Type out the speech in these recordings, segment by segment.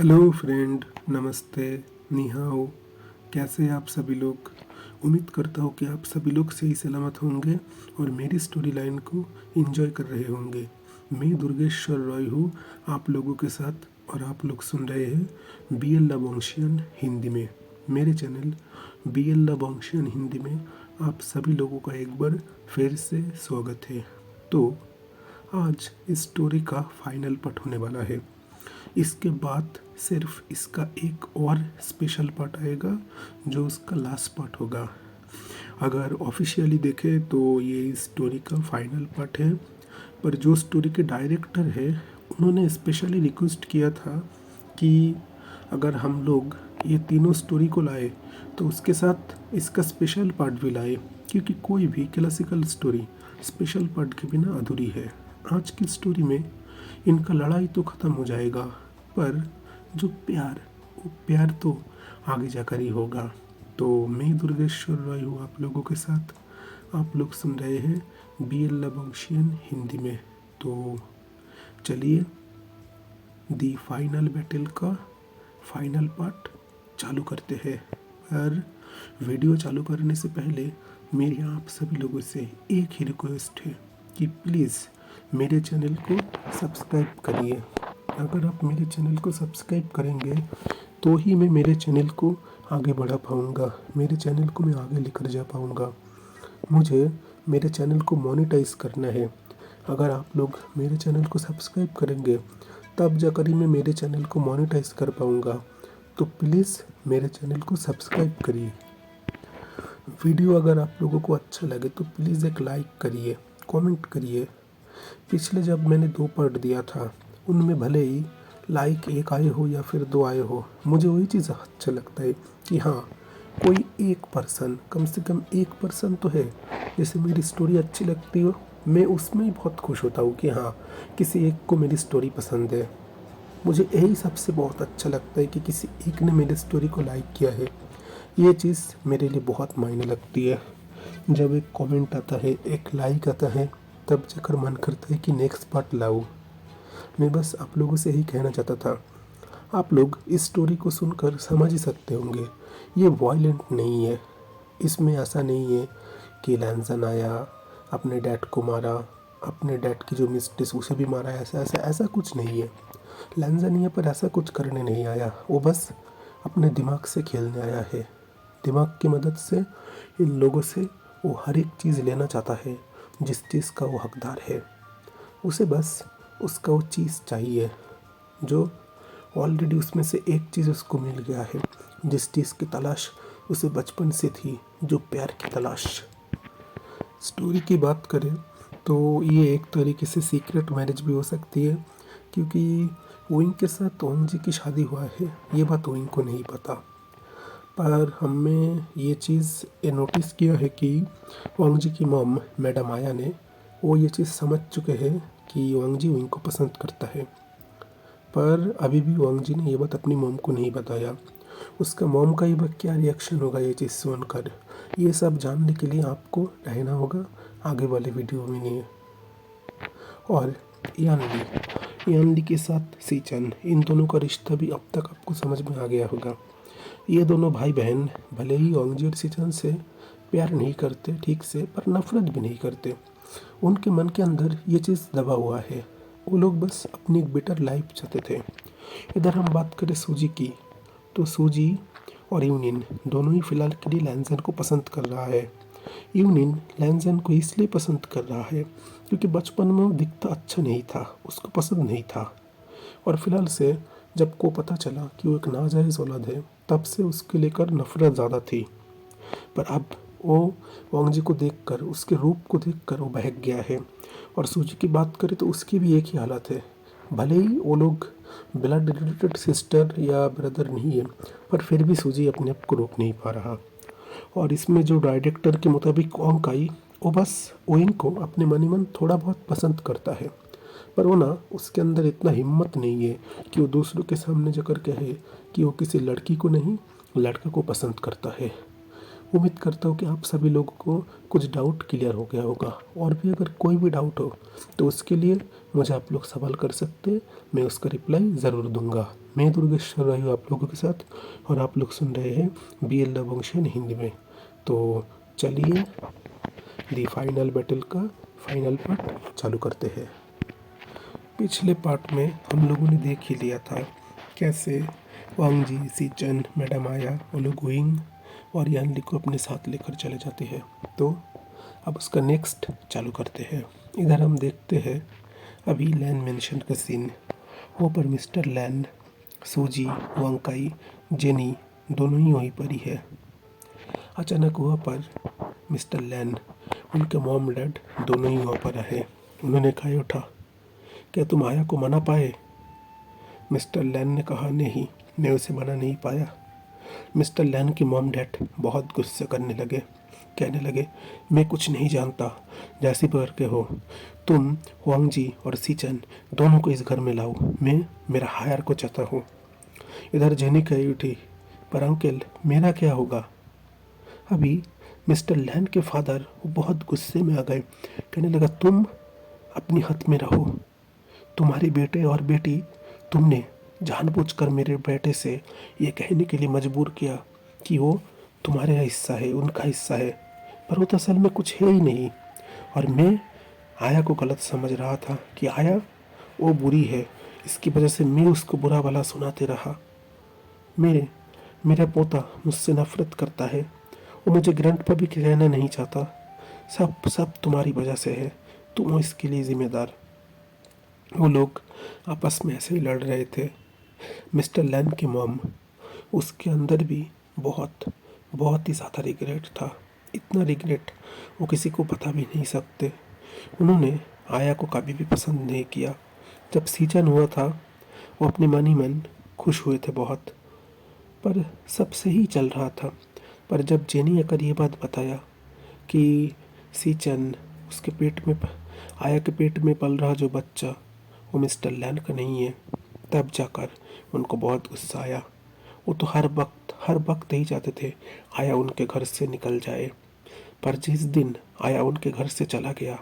Hello friend, नमस्ते, नि हाओ। कैसे हैं आप सभी लोग। उम्मीद करता हूँ कि आप सभी लोग सही सलामत होंगे और मेरी स्टोरी लाइन को एंजॉय कर रहे होंगे। मैं दुर्गेश्वर रॉय हूँ आप लोगों के साथ और आप लोग सुन रहे हैं बी एल लबोंशियन हिंदी में। मेरे चैनल बी एल लबोंशियन हिंदी में आप सभी लोगों का एक बार फिर से स्वागत है। तो आज इस स्टोरी का फाइनल पार्ट होने वाला है। इसके बाद सिर्फ इसका एक और स्पेशल पार्ट आएगा जो उसका लास्ट पार्ट होगा। अगर ऑफिशियली देखें तो ये स्टोरी का फाइनल पार्ट है, पर जो स्टोरी के डायरेक्टर है उन्होंने स्पेशली रिक्वेस्ट किया था कि अगर हम लोग ये तीनों स्टोरी को लाए तो उसके साथ इसका स्पेशल पार्ट भी लाए, क्योंकि कोई भी क्लासिकल स्टोरी स्पेशल पार्ट के बिना अधूरी है। आज की स्टोरी में इनका लड़ाई तो ख़त्म हो जाएगा, पर जो प्यार, वो प्यार तो आगे जाकर ही होगा। तो मैं दुर्गेश्वर रॉय हूँ आप लोगों के साथ। आप लोग सुन रहे हैं बी एल लबोंशियन हिंदी में। तो चलिए दी फाइनल बैटल का फाइनल पार्ट चालू करते हैं। पर वीडियो चालू करने से पहले मेरी आप सभी लोगों से एक ही रिक्वेस्ट है कि प्लीज़ मेरे चैनल को सब्सक्राइब करिए। अगर आप मेरे चैनल को सब्सक्राइब करेंगे तो ही मैं मेरे चैनल को आगे बढ़ा पाऊँगा, मेरे चैनल को मैं आगे लेकर जा पाऊँगा। मुझे मेरे चैनल को मोनेटाइज करना है। अगर आप लोग मेरे चैनल को सब्सक्राइब करेंगे तब जाकर ही मैं मेरे चैनल को मोनेटाइज कर पाऊँगा। तो प्लीज़ मेरे चैनल को सब्सक्राइब करिए। वीडियो अगर आप लोगों को अच्छा लगे तो प्लीज़ एक लाइक करिए, कमेंट करिए। पिछले जब मैंने 2 पार्ट दिया था उनमें भले ही लाइक 1 आए हो या फिर 2 आए हो, मुझे वही चीज़ अच्छा लगता है कि हाँ, कोई एक पर्सन, कम से कम एक पर्सन तो है जैसे मेरी स्टोरी अच्छी लगती हो। मैं उसमें ही बहुत खुश होता हूँ कि हाँ, किसी एक को मेरी स्टोरी पसंद है। मुझे यही सबसे बहुत अच्छा लगता है कि किसी एक ने मेरी स्टोरी को लाइक किया है। ये चीज़ मेरे लिए बहुत मायने लगती है। जब एक कमेंट आता है, एक लाइक आता है, तब जाकर मन करता है कि नेक्स्ट पार्ट लाऊं। मैं बस आप लोगों से ही कहना चाहता था। आप लोग इस स्टोरी को सुनकर समझ ही सकते होंगे, ये वायलेंट नहीं है। इसमें ऐसा नहीं है कि लैंसन आया, अपने डैड को मारा, अपने डैड की जो मिस्ट्रेस उसे भी मारा। ऐसा ऐसा ऐसा कुछ नहीं है। लैंसन यहाँ पर ऐसा कुछ करने नहीं आया, वो बस अपने दिमाग से खेलने आया है। दिमाग की मदद से इन लोगों से वो हर एक चीज़ लेना चाहता है जिस चीज़ का वो हकदार है। उसे बस उसका वो चीज़ चाहिए जो ऑलरेडी उसमें से एक चीज़ उसको मिल गया है, जिस चीज़ की तलाश उसे बचपन से थी, जो प्यार की तलाश। स्टोरी की बात करें तो ये एक तरीके से सीक्रेट मैरिज भी हो सकती है, क्योंकि ओइंग के साथ ओंग जी की शादी हुआ है, ये बात ओइंग को नहीं पता। पर हमें ये चीज़ ये नोटिस किया है कि वांग जी की मॉम मैडम आया ने वो ये चीज़ समझ चुके हैं कि वांग जी ओइंग को पसंद करता है। पर अभी भी वांग जी ने ये बात अपनी मॉम को नहीं बताया। उसका मॉम का ये बात क्या रिएक्शन होगा ये चीज़ सुनकर, ये सब जानने के लिए आपको रहना होगा आगे वाले वीडियो में। नहीं और यानली के साथ सीचन, इन दोनों का रिश्ता भी अब तक आपको समझ में आ गया होगा। ये दोनों भाई बहन भले ही वांग और सीचन से प्यार नहीं करते ठीक से, पर नफरत भी नहीं करते। उनके मन के अंदर ये चीज़ दबा हुआ है, वो लोग बस अपनी एक बेटर लाइफ चाहते थे। इधर हम बात करें सूजी की, तो सूजी और यूनिन दोनों ही फ़िलहाल के लिए लैंसन को पसंद कर रहा है। यूनिन लैंसन को इसलिए पसंद कर रहा है क्योंकि बचपन में वो दिखता अच्छा नहीं था, उसको पसंद नहीं था। और फिलहाल से जब को पता चला कि वो एक नाजायज़ औलाद है, तब से उसके लेकर नफरत ज़्यादा थी। पर अब वो वांग जी को देखकर, उसके रूप को देखकर वो बहक गया है। और सूजी की बात करें तो उसकी भी एक ही हालत है। भले ही वो लोग ब्लड रिलेटेड सिस्टर या ब्रदर नहीं है, पर फिर भी सूजी अपने आप को रोक नहीं पा रहा। और इसमें जो डायरेक्टर के मुताबिक ओंग काई, वो बस ओइंग को अपने मन ही मन थोड़ा बहुत पसंद करता है, पर वो ना उसके अंदर इतना हिम्मत नहीं है कि वो दूसरों के सामने जाकर कहे कि वो किसी लड़की को नहीं, लड़का को पसंद करता है। उम्मीद करता हूँ कि आप सभी लोगों को कुछ डाउट क्लियर हो गया होगा, और भी अगर कोई भी डाउट हो तो उसके लिए मुझे आप लोग सवाल कर सकते हैं, मैं उसका रिप्लाई ज़रूर दूंगा। मैं दुर्गेश्वर रही हूँ आप लोगों के साथ, और आप लोग सुन रहे हैं BL लवंशियन हिंदी में। तो चलिए दी फाइनल बैटल का फाइनल पार्ट चालू करते हैं। पिछले पार्ट में हम लोगों ने देख ही लिया था कैसे वांग जी, सीचन, मैडम आया, वो लोग विंग और यानली को अपने साथ लेकर चले जाते हैं। तो अब उसका नेक्स्ट चालू करते हैं। इधर हम देखते हैं अभी लैन मेंशन का सीन। वो पर मिस्टर लैन, सूजी, वांगकाई, जेनी दोनों ही वहीं पर ही है। अचानक वहाँ पर मिस्टर लैन, उनके मॉम डैड दोनों ही वहाँ पर आए। उन्होंने कहा उठा, क्या तुम आया को मना पाए? मिस्टर लैन ने कहा नहीं, मैं उसे मना नहीं पाया। मिस्टर लैन की मॉम डैड बहुत गुस्से करने लगे, कहने लगे मैं कुछ नहीं जानता, जैसी पर के हो तुम वांग जी और सीचन दोनों को इस घर में लाओ, मैं मेरा हायर को चाहता हूँ। इधर जेनी कही उठी, पर अंकल मेरा क्या होगा? अभी मिस्टर लैन के फादर वो बहुत गुस्से में आ गए, कहने लगा तुम अपनी हद में रहो, तुम्हारे बेटे और बेटी तुमने जानबूझकर मेरे बेटे से ये कहने के लिए मजबूर किया कि वो तुम्हारा हिस्सा है, उनका हिस्सा है, पर वो तो असल में कुछ है ही नहीं। और मैं आया को गलत समझ रहा था कि आया वो बुरी है, इसकी वजह से मैं उसको बुरा भला सुनाते रहा। मेरा पोता मुझसे नफरत करता है, वो मुझे ग्रैंडपा भी कहना नहीं चाहता। सब सब तुम्हारी वजह से है, तुम हो इसके लिए जिम्मेदार। वो लोग आपस में ऐसे ही लड़ रहे थे। मिस्टर लैन की मॉम, उसके अंदर भी बहुत बहुत ही ज़्यादा रिग्रेट था। इतना रिग्रेट वो किसी को बता भी नहीं सकते। उन्होंने आया को कभी भी पसंद नहीं किया। जब सीजन हुआ था वो अपने मन ही मन खुश हुए थे बहुत, पर सब सही चल रहा था। पर जब जेनी आकर ये बात बताया कि सीचन, उसके पेट में आया के पेट में पल रहा जो बच्चा वो मिस्टर लैन का नहीं है, तब जाकर उनको बहुत गुस्सा आया। वो तो हर वक्त यही चाहते थे आया उनके घर से निकल जाए। पर जिस दिन आया उनके घर से चला गया,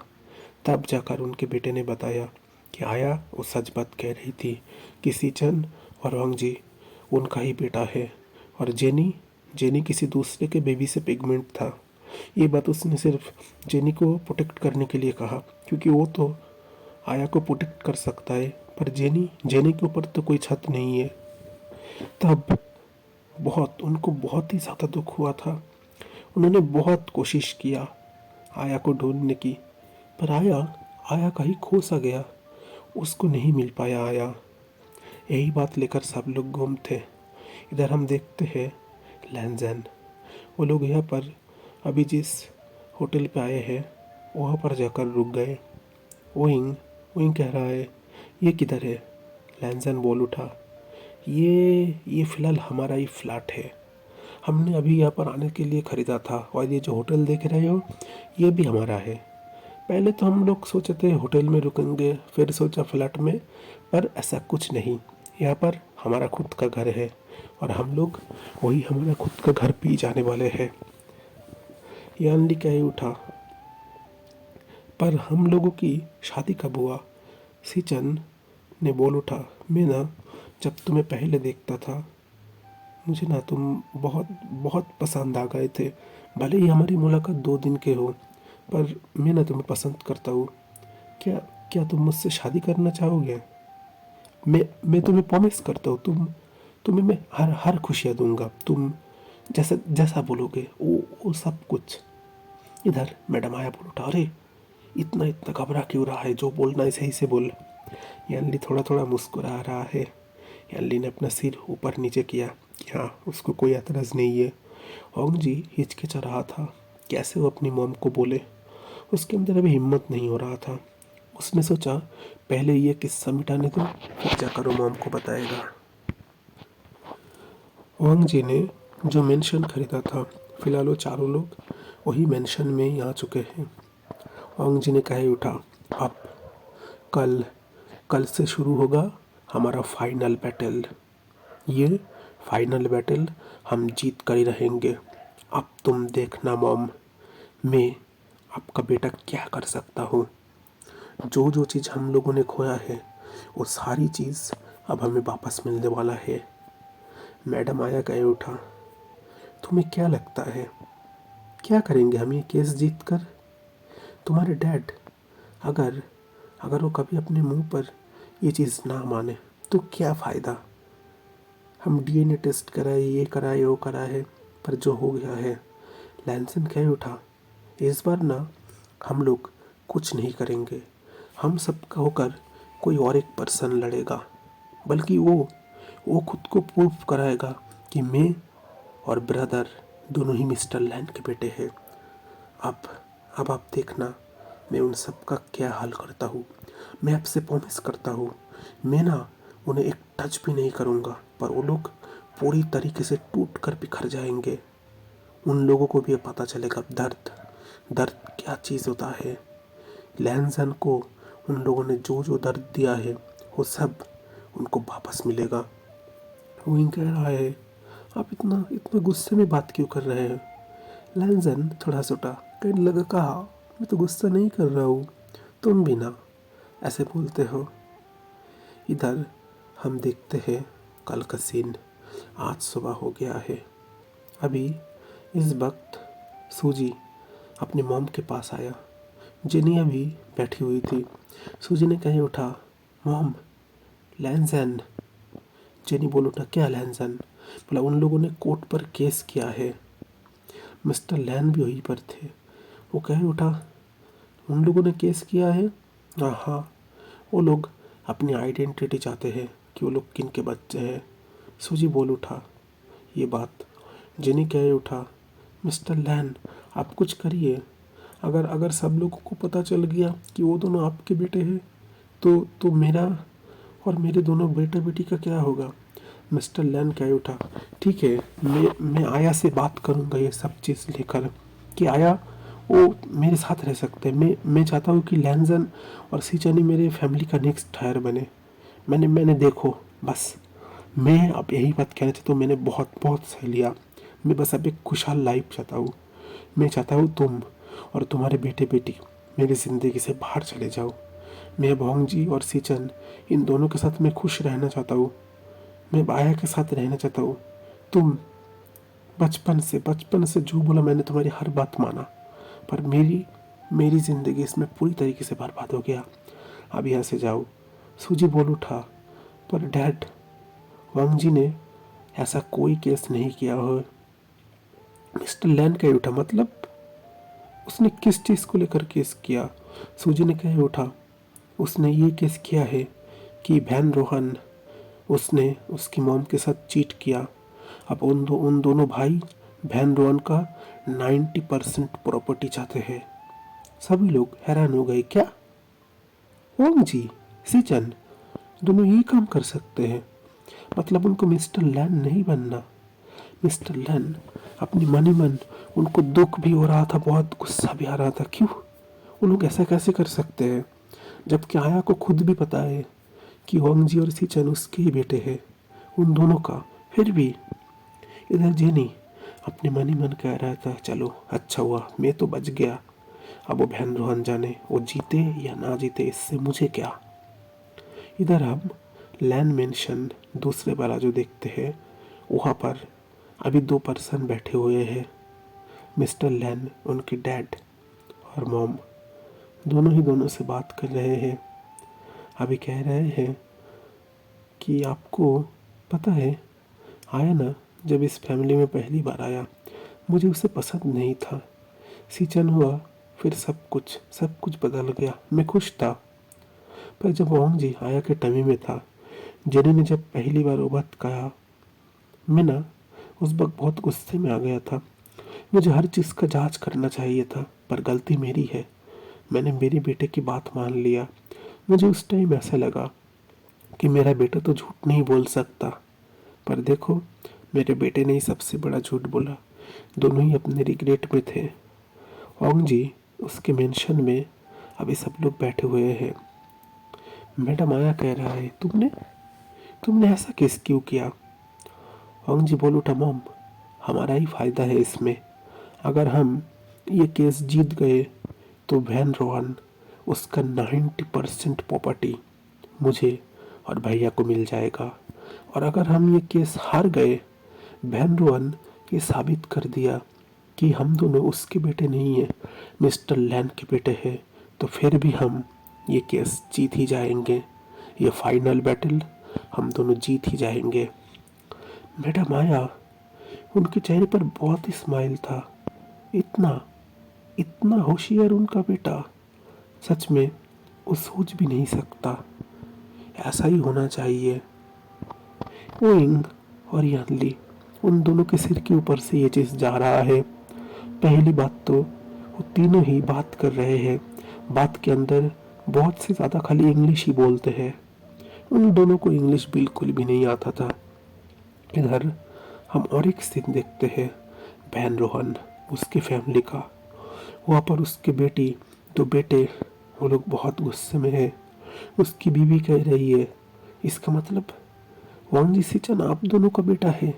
तब जाकर उनके बेटे ने बताया कि आया वो सच बात कह रही थी कि सीचन और वांग जी उनका ही बेटा है, और जेनी जेनी किसी दूसरे के बेबी से पिगमेंट था। ये बात उसने सिर्फ जेनी को प्रोटेक्ट करने के लिए कहा, क्योंकि वो तो आया को प्रोटेक्ट कर सकता है, पर जेनी जेनी के ऊपर तो कोई छत नहीं है। तब उनको बहुत ही ज़्यादा दुख हुआ था। उन्होंने बहुत कोशिश किया आया को ढूंढने की, पर आया आया कहीं खो सा गया, उसको नहीं मिल पाया आया। यही बात लेकर सब लोग गुम थे। इधर हम देखते हैं लैंजन, वो लोग यहाँ पर अभी जिस होटल पे आए हैं वहाँ पर जाकर रुक गए। विंग विंग कह रहा है ये किधर है? लैंजन बोल उठा, ये फ़िलहाल हमारा ही फ्लैट है, हमने अभी यहाँ पर आने के लिए ख़रीदा था, और ये जो होटल देख रहे हो ये भी हमारा है। पहले तो हम लोग सोचे थे होटल में रुकेंगे, फिर सोचा फ्लैट में, पर ऐसा कुछ नहीं, यहाँ पर हमारा खुद का घर है और हम लोग वही हमारा खुद का घर पी जाने वाले हैं। यानली कह उठा, पर हम लोगों की शादी कब हुआ? सीचन ने बोल उठा, मैं ना जब तुम्हें पहले देखता था मुझे ना तुम बहुत बहुत पसंद आ गए थे। भले ही हमारी मुलाकात 2 दिन के हो, पर मैं ना तुम्हें पसंद करता हूँ। क्या क्या तुम मुझसे शादी करना चाहोगे? मैं तुम्हें प्रॉमिस करता हूँ, तुम्हें मैं हर खुशियाँ दूंगा, तुम जैसा जैसा बोलोगे वो सब कुछ। इधर मैडम आया बोल उठा, अरे इतना इतना घबरा क्यों रहा है, जो बोलना है सही से बोल। यानली थोड़ा थोड़ा मुस्कुरा रहा है। यानली ने अपना सिर ऊपर नीचे किया कि हाँ उसको कोई एतराज़ नहीं है। ओंग जी हिचकिचा रहा था, कैसे वो अपनी मॉम को बोले। उसके अंदर अभी हिम्मत नहीं हो रहा था। उसने सोचा पहले ये किस्सा मिटाने दो, फिर जाकर वो मॉम को बताएगा। वांग जी ने जो मेंशन खरीदा था, फिलहाल वो चारों लोग वही मेंशन में ही आ चुके हैं। वांग जी ने कहे उठा, अब कल कल से शुरू होगा हमारा फाइनल बैटल। ये फाइनल बैटल हम जीत कर ही रहेंगे। अब तुम देखना मॉम, मैं आपका बेटा क्या कर सकता हूँ। जो जो चीज़ हम लोगों ने खोया है वो सारी चीज़ अब हमें वापस मिलने वाला है। मैडम आया कह उठा, तुम्हें क्या लगता है क्या करेंगे हम ये केस जीत कर? तुम्हारे डैड अगर अगर वो कभी अपने मुंह पर ये चीज़ ना माने तो क्या फ़ायदा? हम डीएनए टेस्ट कराए, ये कराए, वो कराए, पर जो हो गया है। लैंसन कह उठा, इस बार ना हम लोग कुछ नहीं करेंगे। हम सबका होकर कोई और एक पर्सन लड़ेगा, बल्कि वो खुद को प्रूफ कराएगा कि मैं और ब्रदर दोनों ही मिस्टर लैंड के बेटे हैं। अब अब आप देखना मैं उन सब का क्या हाल करता हूँ। मैं आपसे प्रॉमिस करता हूँ, मैं ना उन्हें एक टच भी नहीं करूँगा, पर वो लोग पूरी तरीके से टूट कर बिखर जाएंगे। उन लोगों को भी पता चलेगा दर्द दर्द क्या चीज़ होता है। लैंसन को उन लोगों ने जो जो दर्द दिया है वो सब उनको वापस मिलेगा। विंग कह रहा है, आप इतना इतना गुस्से में बात क्यों कर रहे हैं? लैंसन थोड़ा सोटा कहने लगा, कहा मैं तो गुस्सा नहीं कर रहा हूँ, तुम भी ना ऐसे बोलते हो। इधर हम देखते हैं कल का सीन। आज सुबह हो गया है। अभी इस वक्त सूजी अपनी मॉम के पास आया। जेनी अभी बैठी हुई थी। सूजी ने कहीं उठा, मॉम, लैंसन। जेनी बोल उठा, क्या लैंसन? बोला, उन लोगों ने कोर्ट पर केस किया है। मिस्टर लैन भी वहीं पर थे। वो कह उठा, उन लोगों ने केस किया है? हाँ हाँ, वो लोग अपनी आइडेंटिटी चाहते हैं कि वो लोग किन के बच्चे हैं। सूजी बोल उठा ये बात। जेनी कह उठा, मिस्टर लैन, आप कुछ करिए। अगर अगर सब लोगों को पता चल गया कि वो दोनों आपके बेटे हैं तो मेरा और मेरे दोनों बेटे बेटी का क्या होगा? मिस्टर लैन कह उठा, ठीक है, मैं आया से बात करूँगा ये सब चीज़ लेकर कि आया वो मेरे साथ रह सकते हैं। मैं चाहता हूँ कि लैंसन और सीचनी मेरे फैमिली का नेक्स्ट हायर बने। मैंने देखो, बस मैं अब यही बात कहना चाहता हूँ, मैंने बहुत बहुत सह लिया। मैं बस अब एक खुशहाल लाइफ चाहता हूँ। मैं चाहता हूँ तुम और तुम्हारे बेटे बेटी मेरी ज़िंदगी से बाहर चले जाओ। मैं भोंग जी और सीचन इन दोनों के साथ मैं खुश रहना चाहता हूँ। मैं आया के साथ रहना चाहता हूँ। तुम बचपन से जो बोला मैंने तुम्हारी हर बात माना, पर मेरी मेरी ज़िंदगी इसमें पूरी तरीके से बर्बाद हो गया। अब यहाँ से जाओ। सूजी बोल उठा, पर डैड, वांग जी ने ऐसा कोई केस नहीं किया हो। मिस्टर लैन कह उठा, मतलब उसने किस चीज़ को लेकर केस किया? सूजी ने कह उठा, उसने ये केस किया है कि वैन रोहन उसने उसकी मॉम के साथ चीट किया। अब उन दोनों भाई वैन रोहन का 90% प्रॉपर्टी चाहते हैं। सभी लोग हैरान हो गए, क्या ओम जी, सीचन दोनों ये काम कर सकते हैं? मतलब उनको मिस्टर लैन नहीं बनना। मिस्टर लैन अपनी मन ही मन, उनको दुख भी हो रहा था, बहुत गुस्सा भी आ रहा था। क्यों वो लोग ऐसा कैसे कर सकते हैं, जबकि आया को खुद भी पता है कि होंग जी और सीचन उसके ही बेटे हैं, उन दोनों का। फिर भी इधर जेनी अपने मन ही मन कह रहा था, चलो अच्छा हुआ मैं तो बच गया। अब वो बहन रोहन जाने वो जीते या ना जीते, इससे मुझे क्या। इधर हम लैंड मेंशन दूसरे वाला जो देखते हैं, वहाँ पर अभी दो पर्सन बैठे हुए हैं। मिस्टर लैन, उनके डैड और मॉम दोनों से बात कर रहे हैं। अभी कह रहे हैं कि आपको पता है, आया ना जब इस फैमिली में पहली बार आया, मुझे उसे पसंद नहीं था। सीचन हुआ, फिर सब कुछ बदल गया। मैं खुश था, पर जब ओंग जी आया के टमी में था, जेनी ने जब पहली बार वो बात कहा, मैं ना उस वक्त बहुत गुस्से में आ गया था। मुझे हर चीज़ का जांच करना चाहिए था, पर गलती मेरी है। मैंने मेरे बेटे की बात मान लिया। मुझे उस टाइम ऐसा लगा कि मेरा बेटा तो झूठ नहीं बोल सकता, पर देखो मेरे बेटे ने ही सबसे बड़ा झूठ बोला। दोनों ही अपने रिग्रेट में थे। ओंग जी उसके मेंशन में अभी सब लोग बैठे हुए हैं। मैडम आया कह रहा है, तुमने तुमने ऐसा केस क्यों किया? ओंग जी बोल उठा, मॉम, हमारा ही फायदा है इसमें। अगर हम ये केस जीत गए तो वैन रोहन उसका 90% प्रॉपर्टी मुझे और भैया को मिल जाएगा। और अगर हम ये केस हार गए, वैन रोहन ये साबित कर दिया कि हम दोनों उसके बेटे नहीं हैं, मिस्टर लैन के बेटे हैं, तो फिर भी हम ये केस जीत ही जाएंगे। ये फाइनल बैटल हम दोनों जीत ही जाएंगे। मैडम आया, उनके चेहरे पर बहुत ही स्माइल था। इतना इतना होशियार उनका बेटा, सच में वो सोच भी नहीं सकता। ऐसा ही होना चाहिए। ओइंग और यानली, उन दोनों के सिर के ऊपर से ये चीज़ जा रहा है। पहली बात तो वो तीनों ही बात कर रहे हैं, बात के अंदर बहुत से ज़्यादा खाली इंग्लिश ही बोलते हैं। उन दोनों को इंग्लिश बिल्कुल भी नहीं आता था। इधर हम और एक सीन देखते हैं, वैन रोहन उसकी फैमिली का। वहाँ पर उसके बेटी, दो बेटे, वो लोग बहुत गुस्से में है। उसकी बीवी कह रही है, इसका मतलब वांग जी सिचन आप दोनों का बेटा है।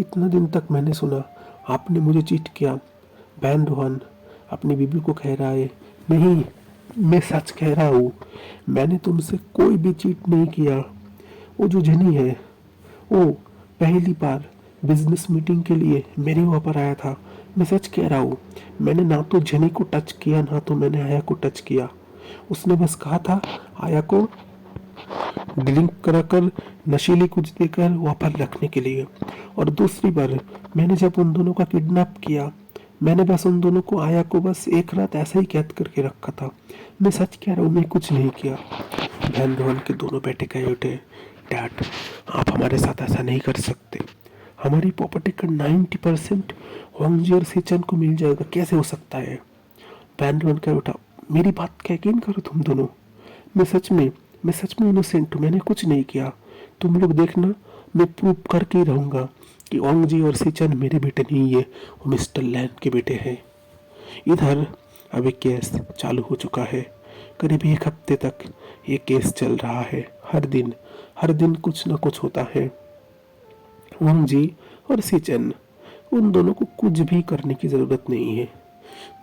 इतना दिन तक मैंने सुना आपने मुझे चीट किया। वैन रोहन अपनी बीवी को कह रहा है, नहीं, मैं सच कह रहा हूँ, मैंने तुमसे कोई भी चीट नहीं किया। वो जो जनी है, वो पहली बार बिजनेस मीटिंग के लिए मेरे वहाँ पर आया था। मैं सच कह रहा हूँ, मैंने ना तो जनी को टच किया, ना तो मैंने आया को टच किया। उसने बस कहा था आया को ड्रिंक कराकर, नशीली कुछ देकर वहाँ पर रखने के लिए। और दूसरी बार मैंने जब उन दोनों का किडनैप किया, मैंने बस उन दोनों को, आया को बस एक रात ऐसा ही कैद करके रखा था। मैं सच कह रहा हूँ, मैं कुछ नहीं किया। वैन रोहन के दोनों बेटे कह उठे, डैड आप हमारे साथ ऐसा नहीं कर सकते। हमारी प्रॉपर्टी का 90% वांगजी और सिचन को मिल जाएगा, कैसे हो सकता है? वैन रोहन कह उठा, मेरी बात का यकीन करो तुम दोनों, मैं सच में मैं सच में इनोसेंट हूँ, मैंने कुछ नहीं किया। तुम लोग देखना, मैं प्रूव करके ही रहूँगा कि वांगजी और सिचन मेरे बेटे नहीं है, वो मिस्टर लैन के बेटे हैं। इधर अभी केस चालू हो चुका है। करीब एक हफ्ते तक ये केस चल रहा है। हर दिन कुछ ना कुछ होता है। वांग जी और सिचन, उन दोनों को कुछ भी करने की ज़रूरत नहीं है।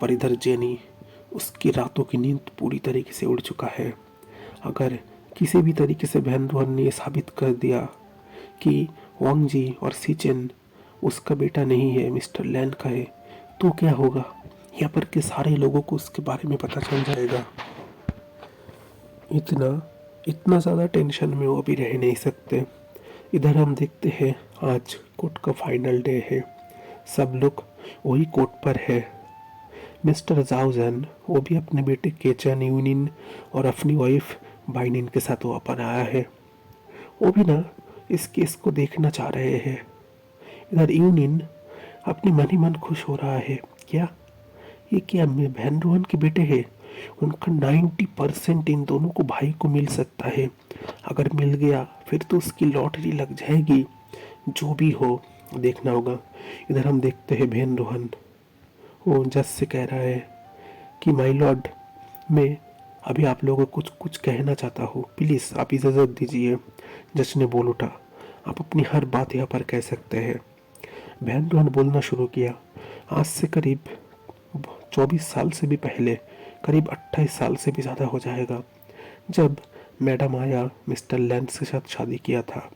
पर इधर जेनी, उसकी रातों की नींद पूरी तरीके से उड़ चुका है। अगर किसी भी तरीके से वैन रोहन ने यह साबित कर दिया कि वांग जी और सिचन उसका बेटा नहीं है, मिस्टर लैन का है, तो क्या होगा? यहाँ पर के सारे लोगों को उसके बारे में पता चल जाएगा। इतना इतना ज़्यादा टेंशन में वो अभी रह नहीं सकते। इधर हम देखते हैं, आज कोर्ट का फाइनल डे है। सब लोग वही कोर्ट पर है। मिस्टर जाओजन वो भी अपने बेटे केचन यूनिन और अपनी वाइफ बाइनिन के साथ वहाँ पर आया है। वो भी ना इस केस को देखना चाह रहे हैं। इधर यूनिन अपनी मन ही मन खुश हो रहा है। क्या वैन रोहन के बेटे हैं? उनका 90% इन दोनों को भाई को मिल सकता है। अगर मिल गया फिर तो उसकी लॉटरी लग जाएगी। जो भी हो, देखना होगा। इधर हम देखते हैं वैन रोहन, वो जज से कह रहा है कि माय लॉर्ड, मैं अभी आप लोगों को कुछ कुछ कहना चाहता हूँ, प्लीज़ आप इजाज़त दीजिए। जज ने बोल उठा, आप अपनी हर बात यहाँ पर कह सकते हैं। वैन रोहन बोलना शुरू किया, आज से करीब 24 साल से भी पहले, करीब 28 साल से भी ज़्यादा हो जाएगा, जब मैडम आया मिस्टर लैंस के साथ शादी किया था,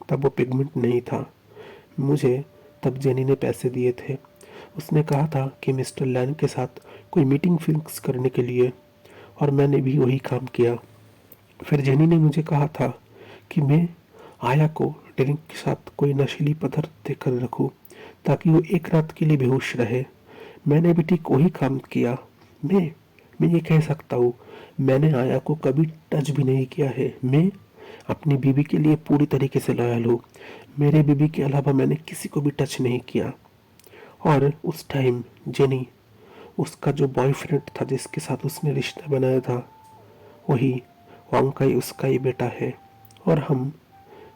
तब वो पिगमेंट नहीं था। मुझे तब जेनी ने पैसे दिए थे। उसने कहा था कि मिस्टर लैन के साथ कोई मीटिंग फिक्स करने के लिए, और मैंने भी वही काम किया। फिर जेनी ने मुझे कहा था कि मैं आया को ड्रिंक के साथ कोई नशीली पदार्थ देकर रखूं ताकि वो एक रात के लिए बेहोश रहे। मैंने भी ठीक वही काम किया। मैं ये कह सकता हूँ, मैंने आया को कभी टच भी नहीं किया है। मैं अपनी बीवी के लिए पूरी तरीके से लॉयल हूँ। मेरे बीवी के अलावा मैंने किसी को भी टच नहीं किया। और उस टाइम जेनी, उसका जो बॉयफ्रेंड था जिसके साथ उसने रिश्ता बनाया था, वही वांग का ही उसका ही बेटा है। और हम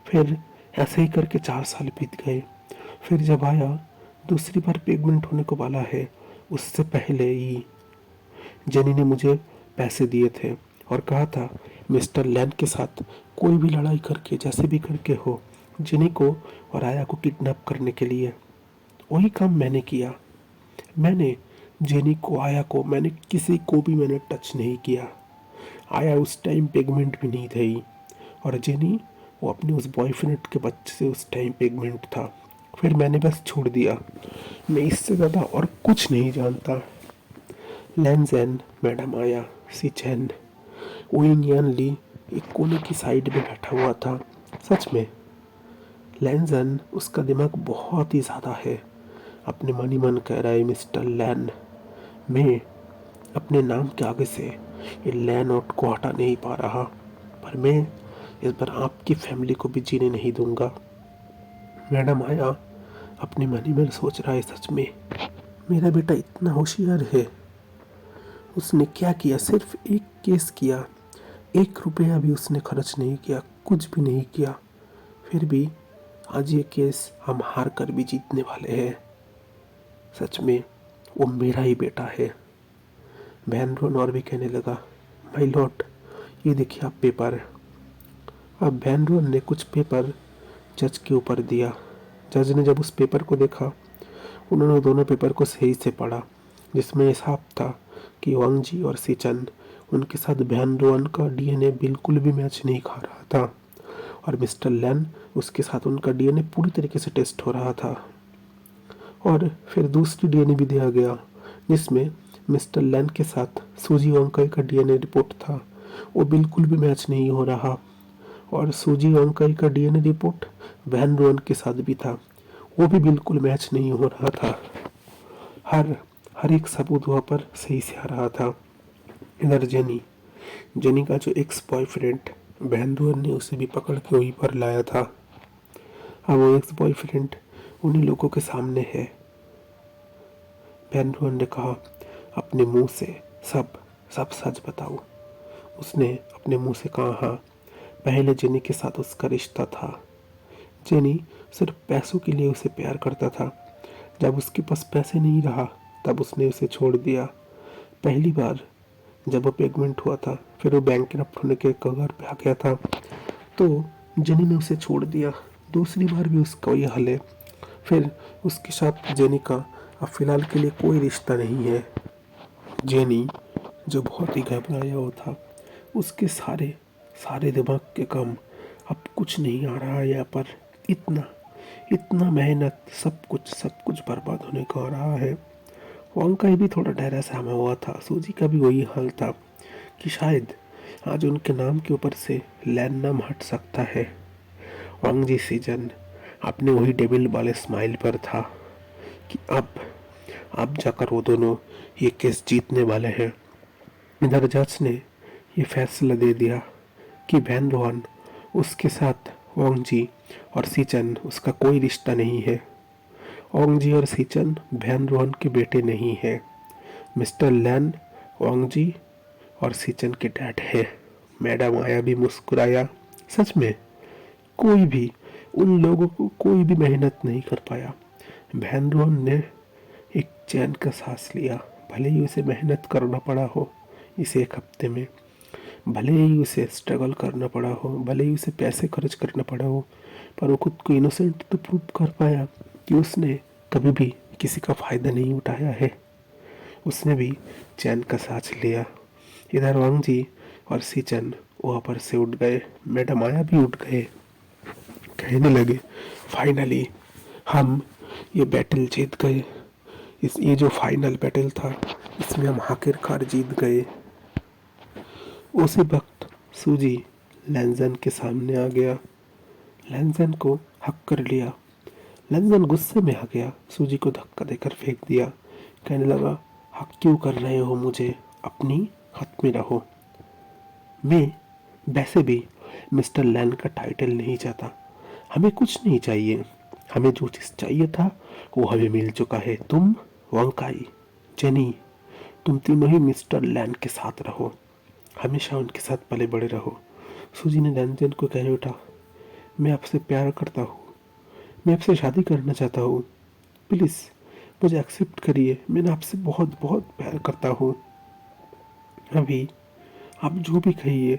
फिर ऐसे ही करके 4 साल बीत गए। फिर जब आया दूसरी बार प्रेग्नेंट होने को वाला है, उससे पहले ही जेनी ने मुझे पैसे दिए थे और कहा था मिस्टर लैन के साथ कोई भी लड़ाई करके, जैसे भी करके हो, जेनी को और आया को किडनैप करने के लिए। वही काम मैंने किया। मैंने जेनी को, आया को, मैंने किसी को भी मैंने टच नहीं किया। आया उस टाइम प्रेग्नेंट भी नहीं थी, और जेनी वो अपने उस बॉयफ्रेंड के बच्चे से उस टाइम प्रेग्नेंट था। फिर मैंने बस छोड़ दिया। मैं इससे ज़्यादा और कुछ नहीं जानता। लैंजेन, मैडम आया, सिचेन, ओइंग ली एक कोने की साइड में बैठा हुआ था। सच में लैंजन, उसका दिमाग बहुत ही ज़्यादा है। अपने मन ही मन कह रहा है, मिस्टर लैन, मैं अपने नाम के आगे से ये लैन आउट को हटा नहीं पा रहा, पर मैं इस बार आपकी फैमिली को भी जीने नहीं दूंगा। मैडम आया अपने मन ही मन सोच रहा है, सच में मेरा बेटा इतना होशियार है। उसने क्या किया, सिर्फ एक केस किया, 1 रुपया भी उसने खर्च नहीं किया, कुछ भी नहीं किया। फिर भी आज ये केस हम हार कर भी जीतने वाले हैं। सच में वो मेरा ही बेटा है। वैन और भी कहने लगा, माय लॉर्ड, ये देखिए आप पेपर। अब वैन ने कुछ पेपर जज के ऊपर दिया। जज ने जब उस पेपर को देखा, उन्होंने दोनों पेपर को सही से पढ़ा, जिसमें साफ था कि वांग जी और सिचन, उनके साथ वैन का डीएनए बिल्कुल भी मैच नहीं खा रहा था, और मिस्टर लैन, उसके साथ उनका डीएनए पूरी तरीके से टेस्ट हो रहा था। और फिर दूसरी डीएनए भी दिया गया, जिसमें मिस्टर लैन के साथ सूजी वांगकाई का डीएनए रिपोर्ट था, वो बिल्कुल भी मैच नहीं हो रहा। और सूजी वांगकाई का डीएनए रिपोर्ट वैन रोअन के साथ भी था, वो भी बिल्कुल मैच नहीं हो रहा था। हर हर एक सबूत वहाँ पर सही से आ रहा था। इधर जेनी, जेनी का जो एक्स बॉयफ्रेंड, वैन रोअन ने उसे भी पकड़ के वहीं पर लाया था। अब वो एक्स बॉयफ्रेंड उन्हीं लोगों के सामने है। वैन रोअन ने कहा, अपने मुंह से सब सब सच बताओ। उसने अपने मुंह से कहा, हाँ, पहले जेनी के साथ उसका रिश्ता था। जेनी सिर्फ पैसों के लिए उसे प्यार करता था। जब उसके पास पैसे नहीं रहा, तब उसने उसे छोड़ दिया। पहली बार जब वो प्रेग्नेंट हुआ था, फिर वो बैंकरप्ट होने के कगार पे आ गया था, तो जेनी ने उसे छोड़ दिया। दूसरी बार भी उसका वही हाल है। फिर उसके साथ जेनी का अब फिलहाल के लिए कोई रिश्ता नहीं है। जेनी, जो बहुत ही घबराया हुआ था, उसके सारे सारे दिमाग के काम, अब कुछ नहीं आ रहा है यहाँ पर। इतना इतना मेहनत, सब कुछ बर्बाद होने को आ रहा है। वांग का भी थोड़ा डरा सहमा हुआ था। सूजी का भी वही हाल था कि शायद आज उनके नाम के ऊपर से लैन नाम हट सकता है। वांग जी सीजन अपने वही डेविल वाले स्माइल पर था कि अब जाकर वो दोनों ये केस जीतने वाले हैं। इधर जज ने ये फैसला दे दिया कि वैन रोहन, उसके साथ वांग जी और सीचन, उसका कोई रिश्ता नहीं है। वांग जी और सीचन वैन रोहन के बेटे नहीं है। मिस्टर लैन वांग जी और सीचन के डैड है। मैडम आया भी मुस्कुराया। सच में कोई भी उन लोगों को कोई भी मेहनत नहीं कर पाया। वैन रोहन ने एक चैन का सांस लिया, भले ही उसे मेहनत करना पड़ा हो इस 1 हफ्ते में, भले ही उसे स्ट्रगल करना पड़ा हो, भले ही उसे पैसे खर्च करना पड़ा हो, पर वो खुद को इनोसेंट तो प्रूव कर पाया कि उसने कभी भी किसी का फ़ायदा नहीं उठाया है। उसने भी चैन का सांस लिया। इधर वांग जी और सीचन वहाँ पर से उठ गए। मैडम आया भी उठ गए। कहने लगे, फाइनली हम ये बैटल जीत गए। ये जो फाइनल बैटल था, इसमें हम आखिरकार जीत गए। उसी वक्त सूजी लैंजन के सामने आ गया। लैंजन को हक कर लिया। लैंजन गुस्से में आ गया, सूजी को धक्का देकर फेंक दिया। कहने लगा, हक क्यों कर रहे हो मुझे, अपनी हक में रहो। मैं वैसे भी मिस्टर लैन का टाइटल नहीं चाहता। हमें कुछ नहीं चाहिए। हमें जो चीज़ चाहिए था वो हमें मिल चुका है। तुम, वांगकाई, जेनी, तुम तीनों ही मिस्टर लैन के साथ रहो, हमेशा उनके साथ पले बड़े रहो। सूजी ने लैंजन को कह उठा, मैं आपसे प्यार करता हूँ, मैं आपसे शादी करना चाहता हूँ, प्लीज़ मुझे एक्सेप्ट करिए। मैं आपसे बहुत बहुत प्यार करता हूँ। अभी आप जो भी कहिए,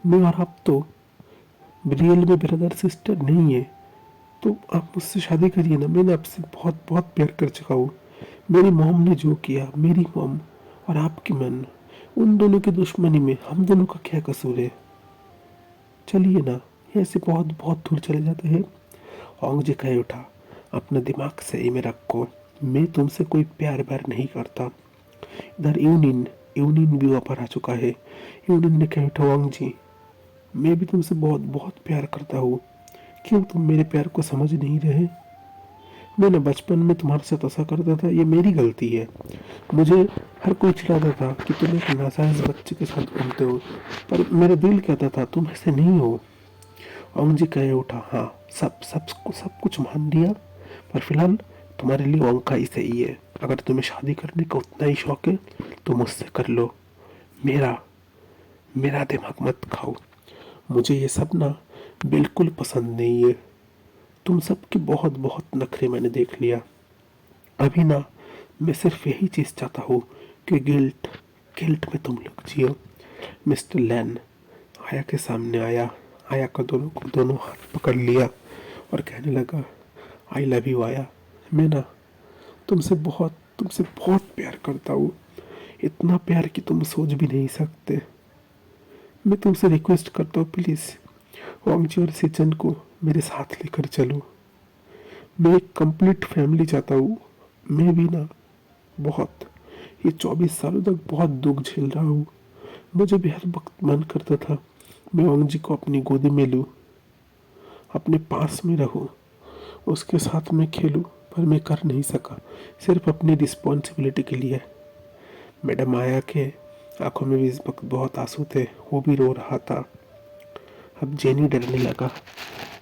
मैं और आप तो रियल में ब्रदर सिस्टर नहीं है, तो आप मुझसे शादी करिए ना। मैंने आपसे बहुत बहुत प्यार कर चुका हूँ। मेरी मॉम ने जो किया, मेरी मॉम और आपकी मन, उन दोनों की दुश्मनी में हम दोनों का क्या कसूर है? चलिए ना, ऐसे बहुत बहुत दूर चले जाते हैं। ओंग जी कह उठा, अपना दिमाग सही में रखो, मैं तुमसे कोई प्यार व्यार नहीं करता। इधर यूनिन यूनिन भी वापस आ चुका है। यूनिन ने कह उठा, ओंग जी मैं भी तुमसे बहुत बहुत प्यार करता हूँ, क्यों तुम मेरे प्यार को समझ नहीं रहे? मैंने बचपन में तुम्हारे साथ ऐसा करता था, ये मेरी गलती है। मुझे हर कोई चिढ़ाता था कि तुम एक नाजायज बच्चे के साथ घूमते हो, पर मेरा दिल कहता था तुम ऐसे नहीं हो। ओंग जी कह उठा, हाँ सब सब सब कुछ मान लिया, पर फिलहाल तुम्हारे लिए ओंग का ही सही है। अगर तुम्हें शादी करने का उतना ही शौक है तो मुझसे कर लो। मेरा मेरा दिमाग मत खाओ, मुझे ये सब ना बिल्कुल पसंद नहीं है। तुम सबके बहुत बहुत नखरे मैंने देख लिया। अभी ना मैं सिर्फ यही चीज़ चाहता हूँ कि गिल्ट गिल्ट में तुम लोग जियो। मिस्टर लैन आया के सामने आया। आया का दोनों हाथ पकड़ लिया और कहने लगा, आई लव यू आया। मैं ना तुमसे बहुत प्यार करता हूँ, इतना प्यार कि तुम सोच भी नहीं सकते। मैं तुमसे रिक्वेस्ट करता हूँ, प्लीज़ वांगजी और सिचन को मेरे साथ लेकर चलो। मैं एक कंप्लीट फैमिली चाहता हूँ। मैं भी ना बहुत ये 24 सालों तक बहुत दुख झेल रहा हूँ। मुझे भी हर वक्त मन करता था मैं वांगजी को अपनी गोदी में लूँ, अपने पास में रहूँ, उसके साथ में खेलूँ, पर मैं कर नहीं सका, सिर्फ अपनी रिस्पॉन्सिबिलिटी के लिए। मैडम आया के आंखों में भी इस वक्त बहुत आंसू थे, वो भी रो रहा था। अब जेनी डरने लगा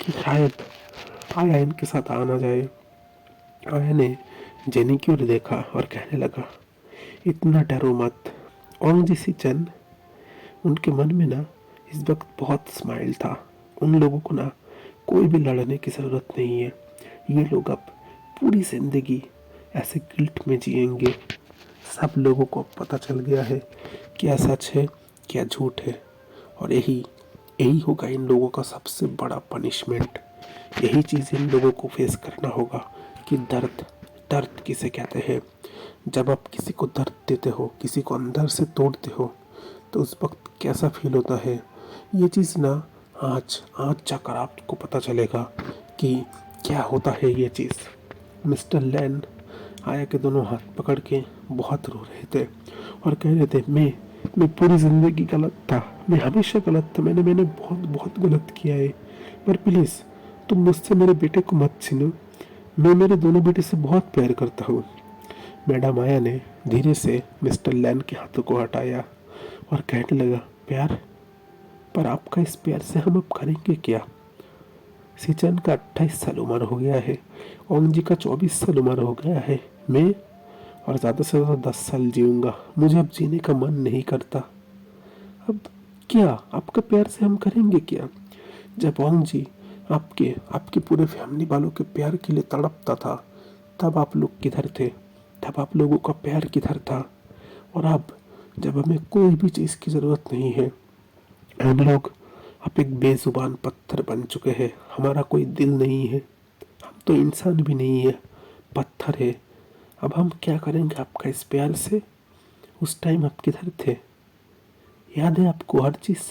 कि शायद आया इनके साथ आ ना जाए। आया ने जेनी की ओर देखा और कहने लगा, इतना डरो मत। ओंग जी सिचन, उनके मन में ना इस वक्त बहुत स्माइल था। उन लोगों को ना कोई भी लड़ने की ज़रूरत नहीं है। ये लोग अब पूरी ज़िंदगी ऐसे गिल्ट में जिएंगे। सब लोगों को अब पता चल गया है क्या सच है क्या झूठ है, और यही यही होगा इन लोगों का सबसे बड़ा पनिशमेंट। यही चीज़ इन लोगों को फेस करना होगा कि दर्द दर्द किसे कहते हैं। जब आप किसी को दर्द देते हो, किसी को अंदर से तोड़ते हो, तो उस वक्त कैसा फील होता है, ये चीज़ ना आज आज जाकर आपको पता चलेगा कि क्या होता है ये चीज़। मिस्टर लैन आया के दोनों हाथ पकड़ के बहुत रो रहे थे और कह रहे थे, मैं पूरी ज़िंदगी गलत था, मैं हमेशा गलत था, मैंने मैंने बहुत बहुत गलत किया है, पर प्लीज़ तुम मुझसे मेरे बेटे को मत छीनो। मैं मेरे दोनों बेटे से बहुत प्यार करता हूँ। मैडम आया ने धीरे से मिस्टर लैन के हाथों को हटाया और कहने लगा, प्यार? पर आपका इस प्यार से हम अब करेंगे क्या? सिचन का 28 साल उम्र हो गया है, ओंग जी का 24 साल उम्र हो गया है। मैं और ज़्यादा से ज़्यादा 10 साल जीऊँगा। मुझे अब जीने का मन नहीं करता। अब क्या आपका प्यार से हम करेंगे क्या? जब ओंग जी आपके आपके पूरे फैमिली वालों के प्यार के लिए तड़पता था, तब आप लोग किधर थे? तब आप लोगों का प्यार किधर था? और अब जब हमें कोई भी चीज़ की ज़रूरत नहीं है, हम लोग अब एक बेजुबान पत्थर बन चुके हैं। हमारा कोई दिल नहीं है, हम तो इंसान भी नहीं है, पत्थर है। अब हम क्या करेंगे आपका इस प्यार से? उस टाइम आप किधर थे? याद है आपको हर चीज़,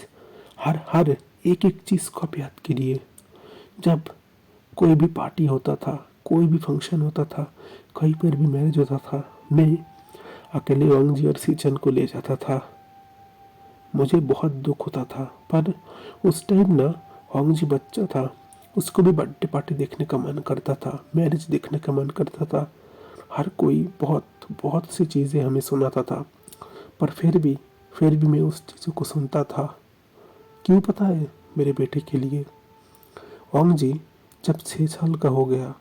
हर हर एक एक चीज़ को आप याद कीजिए। जब कोई भी पार्टी होता था, कोई भी फंक्शन होता था, कहीं पर भी मैरिज होता था, मैं अकेले वांग जी और सीचन को ले जाता था। मुझे बहुत दुख होता था, पर उस टाइम ना वांग जी बच्चा था, उसको भी बर्थडे पार्टी देखने का मन करता था, मैरिज देखने का मन करता था। हर कोई बहुत बहुत सी चीज़ें हमें सुनाता था, पर फिर भी मैं उस चीज़ों को सुनता था। क्यों पता है? मेरे बेटे के लिए। ओंग जी जब 6 साल का हो गया,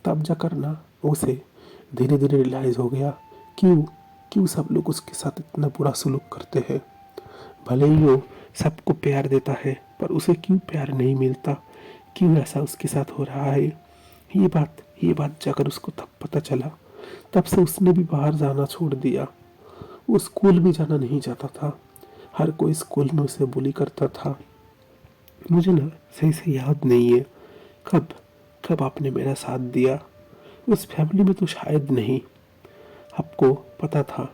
तब जाकर ना उसे धीरे धीरे रियलाइज़ हो गया क्यों क्यों सब लोग उसके साथ इतना बुरा सलूक करते हैं। भले ही वो सबको प्यार देता है, पर उसे क्यों प्यार नहीं मिलता, क्यों ऐसा उसके साथ हो रहा है। ये बात जाकर उसको तब पता चला। तब से उसने भी बाहर जाना छोड़ दिया। वो स्कूल भी जाना नहीं चाहता था। हर कोई स्कूल में उसे बुली करता था। मुझे ना सही से याद नहीं है कब कब आपने मेरा साथ दिया। उस फैमिली में तो शायद नहीं, आपको पता था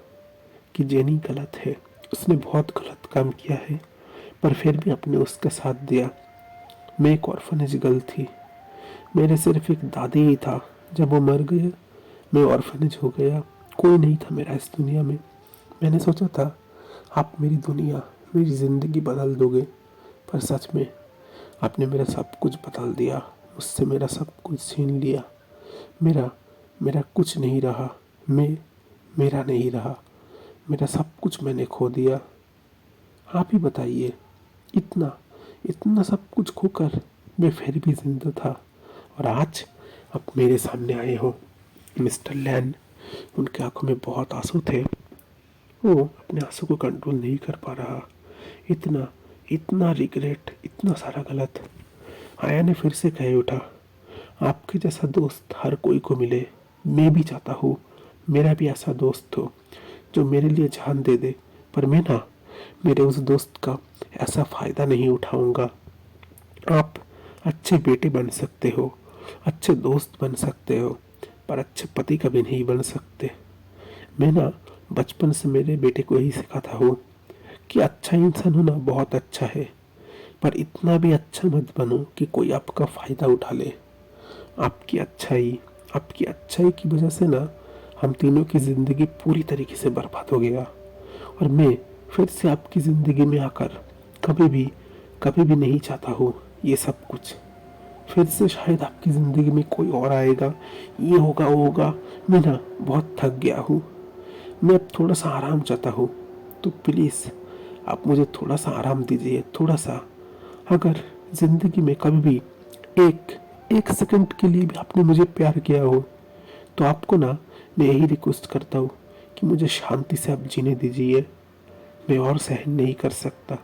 कि जेनी गलत है, उसने बहुत गलत काम किया है, पर फिर भी आपने उसका साथ दिया। मैं एक ऑर्फनेज गर्ल थी, मेरे सिर्फ एक दादी ही था। जब वो मर गए मैं ऑर्फनेज हो गया, कोई नहीं था मेरा इस दुनिया में। मैंने सोचा था आप मेरी दुनिया, मेरी ज़िंदगी बदल दोगे, पर सच में आपने मेरा सब कुछ बदल दिया। मुझसे मेरा सब कुछ छीन लिया। मेरा मेरा कुछ नहीं रहा। मैं मेरा नहीं रहा। मेरा सब कुछ मैंने खो दिया। आप ही बताइए, इतना इतना सब कुछ खोकर मैं फिर भी जिंदा था, और आज आप मेरे सामने आए हो। मिस्टर लैन, उनकी आंखों में बहुत आंसू थे। वो अपने आंसू को कंट्रोल नहीं कर पा रहा। इतना इतना रिग्रेट, इतना सारा गलत। आया ने फिर से कह उठा, आपके जैसा दोस्त हर कोई को मिले। मैं भी चाहता हूँ मेरा भी ऐसा दोस्त हो जो मेरे लिए जान दे दे, पर मैं ना मेरे उस दोस्त का ऐसा फ़ायदा नहीं उठाऊंगा। आप अच्छे बेटे बन सकते हो, अच्छे दोस्त बन सकते हो, पर अच्छे पति कभी नहीं बन सकते। मैं ना बचपन से मेरे बेटे को यही सिखाता हूँ कि अच्छा इंसान होना बहुत अच्छा है, पर इतना भी अच्छा मत बनो कि कोई आपका फ़ायदा उठा ले। आपकी अच्छाई आपकी अच्छाई की वजह से ना हम तीनों की ज़िंदगी पूरी तरीके से बर्बाद हो गया, और मैं फिर से आपकी ज़िंदगी में आकर कभी भी नहीं चाहता हूँ ये सब कुछ। फिर से शायद आपकी ज़िंदगी में कोई और आएगा, ये होगा वो होगा। मैं ना बहुत थक गया हूँ। मैं अब थोड़ा सा आराम चाहता हूँ, तो प्लीज़ आप मुझे थोड़ा सा आराम दीजिए, थोड़ा सा। अगर ज़िंदगी में कभी भी एक एक सेकंड के लिए भी आपने मुझे प्यार किया हो, तो आपको ना मैं यही रिक्वेस्ट करता हूँ कि मुझे शांति से आप जीने दीजिए। मैं और सहन नहीं कर सकता।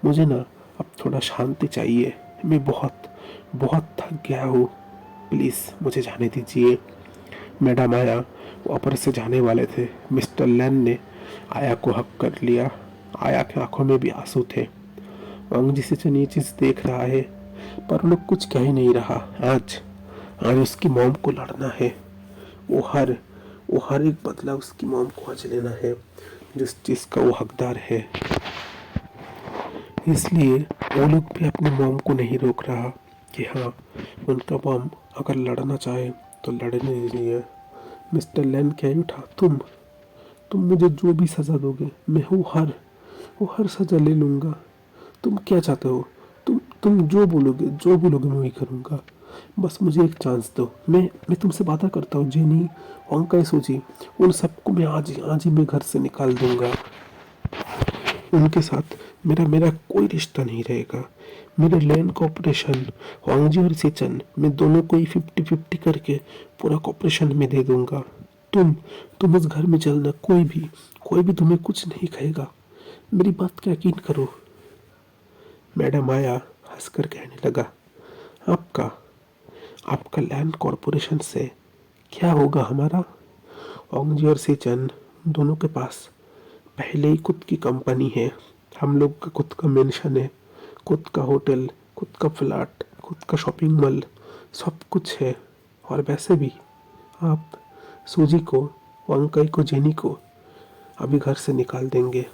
मुझे ना अब थोड़ा शांति चाहिए। मैं बहुत बहुत थक गया हूँ। प्लीज़ मुझे जाने दीजिए। मैडम आया ऊपर से जाने वाले थे। मिस्टर लैन ने आया को हक कर लिया। आया की आंखों में भी आंसू थे। अंग जिसे चन ये चीज़ देख रहा है, पर वो लोग कुछ कह ही नहीं रहा। आज आज उसकी मॉम को लड़ना है। वो हर वो हर एक बदला उसकी मॉम को आज लेना है, जिस चीज़ का वो हकदार है। इसलिए वो लोग भी अपनी मॉम को नहीं रोक रहा कि हाँ, उनका मॉम अगर लड़ना चाहे तो लड़ने दीजिए। मिस्टर लैन कह उठा, तुम मुझे जो भी सज़ा दोगे मैं वो हर सज़ा ले लूँगा। तुम क्या चाहते हो? तुम जो बोलोगे मैं वही करूँगा। बस मुझे एक चांस दो। मैं तुमसे वादा करता हूँ, जेनी, ओंकाई, सूजी, उन सबको मैं आज ही मैं घर से निकाल दूंगा। उनके साथ मेरा मेरा कोई रिश्ता नहीं रहेगा। मेरे लैंड कॉर्पोरेशन वांगजी और सिचन, मैं दोनों को ही 50-50 करके पूरा कॉर्पोरेशन में दे दूंगा। तुम उस घर में चलना, कोई भी तुम्हें कुछ नहीं कहेगा। मेरी बात का यकीन करो। मैडम आया हंसकर कहने लगा, आपका आपका लैंड कॉर्पोरेशन से क्या होगा हमारा? ओंगजी और सेचन दोनों के पास पहले ही खुद की कंपनी है। हम लोग का खुद का मेंशन है, खुद का होटल, खुद का फ्लैट, खुद का शॉपिंग मॉल, सब कुछ है। और वैसे भी आप सूजी को, अंकल को, जेनी को अभी घर से निकाल देंगे,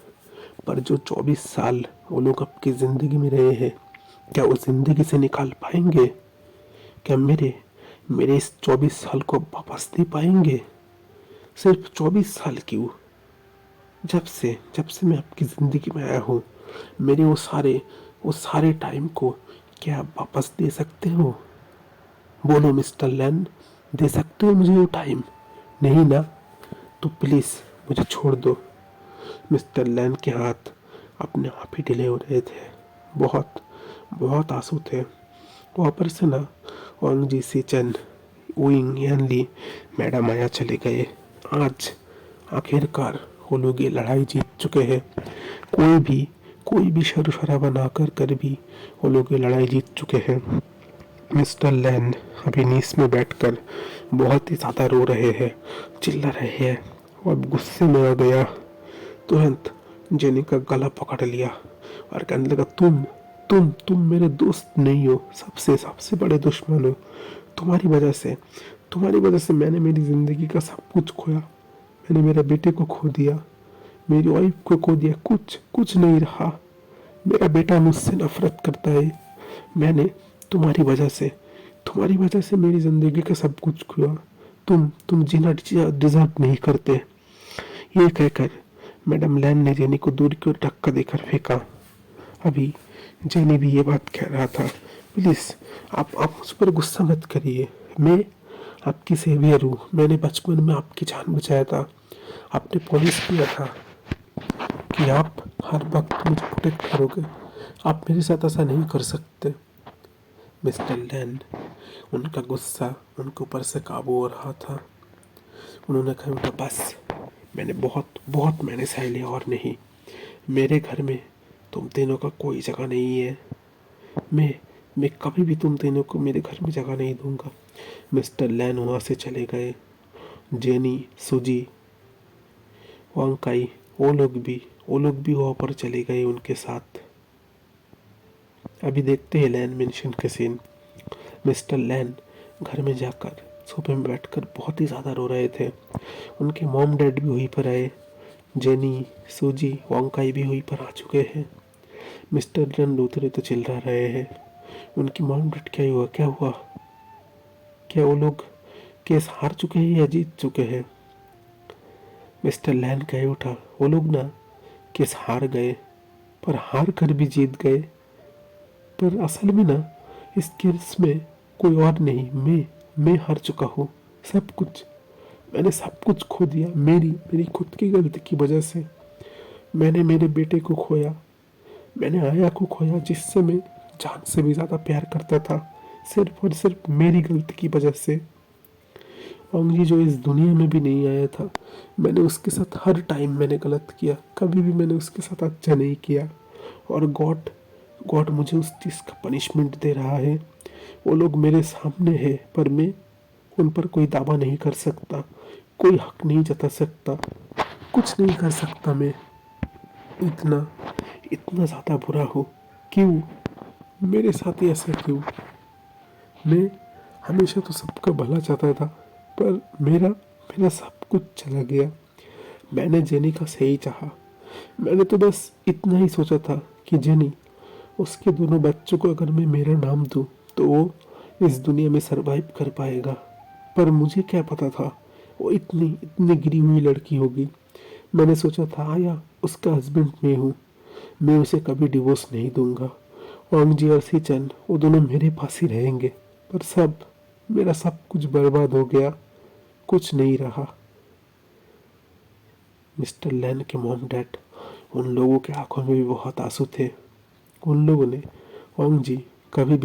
पर जो 24 साल वो लोग आपकी ज़िंदगी में रहे हैं, क्या वो ज़िंदगी से निकाल पाएंगे? क्या मेरे मेरे इस 24 साल को वापस दे पाएंगे? सिर्फ 24 साल क्यों? जब से मैं आपकी ज़िंदगी में आया हूँ, मेरे वो सारे टाइम को क्या आप वापस दे सकते हो? बोलो मिस्टर लैन, दे सकते हो मुझे वो टाइम? नहीं ना? तो प्लीज़ मुझे छोड़ दो। मिस्टर लैन के हाथ अपने आप ही ढीले हो रहे थे। बहुत बहुत आंसू थे। वहाँ पर से ना वांग जी से चंद उइंग यानली मैडम आया चले गए। आज आखिरकार वो लोग ये लड़ाई जीत चुके हैं। कोई भी शर शराबा ना कर भी वो लोग ये लड़ाई जीत चुके हैं। मिस्टर लैन अभी नीस में बैठकर बहुत ही ज़्यादा रो रहे हैं, चिल्ला रहे हैं, और गुस्से में आ गया। तुरंत जेनी का गला पकड़ लिया और कहने लगा, तुम मेरे दोस्त नहीं हो, सबसे सबसे बड़े दुश्मन हो। तुम्हारी वजह से मैंने मेरी ज़िंदगी का सब कुछ खोया। मैंने मेरे बेटे को खो दिया, मेरी वाइफ को खो दिया, कुछ कुछ नहीं रहा। मेरा बेटा मुझसे नफरत करता है। मैंने तुम्हारी वजह से मेरी ज़िंदगी का सब कुछ खोया। तुम जीना डिजर्व नहीं करते। ये कहकर मैडम लैन ने जेनी को दूर की ओर धक्का देकर फेंका। अभी जेनी भी ये बात कह रहा था, प्लीज़ आप मुझ पर गुस्सा मत करिए, मैं आपकी सेवियर हूँ। मैंने बचपन में आपकी जान बचाया था। आपने प्रॉमिस किया था कि आप हर वक्त मुझे प्रोटेक्ट करोगे। आप मेरे साथ ऐसा नहीं कर सकते। मिस्टर लैन, उनका गुस्सा उनके ऊपर से काबू हो रहा था। उन्होंने कहा, बेटा बस, मैंने बहुत बहुत मैंने सह लिया और नहीं। मेरे घर में तुम तीनों का कोई जगह नहीं है। मैं कभी भी तुम तीनों को मेरे घर में जगह नहीं दूंगा। मिस्टर लैन वहाँ से चले गए। जेनी, सुजी, वांकाई, वो लोग भी वहाँ पर चले गए उनके साथ। अभी देखते हैं लैन मेंशन के सीन। मिस्टर लैन घर में जाकर सोफे में बैठकर बहुत ही ज़्यादा रो रहे थे। उनके मॉम डैड भी वहीं पर आए। जेनी, सूजी, वांकाई भी वहीं पर आ चुके हैं। मिस्टर लैन रोते तो चिल्ला रहे हैं। उनकी मॉम डैड, क्या हुआ? क्या वो लोग केस हार चुके हैं या जीत चुके हैं? मिस्टर लैन कह उठा, वो लोग ना केस हार गए, पर हार कर भी जीत गए। पर असल में ना इस केस में कोई और नहीं, मैं हार चुका हूँ। सब कुछ, मैंने सब कुछ खो दिया। मेरी खुद की गलती की वजह से मैंने मेरे बेटे को खोया। मैंने आया को खोया, जिससे मैं जान से भी ज़्यादा प्यार करता था, सिर्फ और सिर्फ मेरी गलती की वजह से। ओंगजी जो इस दुनिया में भी नहीं आया था, मैंने उसके साथ हर टाइम मैंने गलत किया, कभी भी मैंने उसके साथ अच्छा नहीं किया। और गॉड मुझे उस चीज़ का पनिशमेंट दे रहा है। वो लोग मेरे सामने है, पर मैं उन पर कोई दावा नहीं कर सकता, कोई हक नहीं जता सकता, कुछ नहीं कर सकता। मैं इतना इतना ज़्यादा बुरा हूँ। क्यों मेरे साथ ही ऐसा क्यों? मैं हमेशा तो सबका भला चाहता था, पर मेरा सब कुछ चला गया। मैंने जेनी का सही चाहा। मैंने तो बस इतना ही सोचा था कि जेनी, उसके दोनों बच्चों को अगर मैं मेरा नाम दूँ तो वो इस दुनिया में सरवाइव कर पाएगा। पर मुझे क्या पता था वो इतनी इतनी गिरी हुई लड़की होगी। मैंने सोचा था आया उसका हस्बैंड मैं हूँ, मैं उसे कभी डिवोर्स नहीं दूंगा। ओंगजी और सीचन वो दोनों मेरे पास ही रहेंगे। पर मेरा सब कुछ बर्बाद हो गया, कुछ नहीं रहा। मिस्टर लैन के मॉम डैड, उन लोगों के आंखों में भी बहुत आंसू थे। उन लोगों ने ओंगजी कभी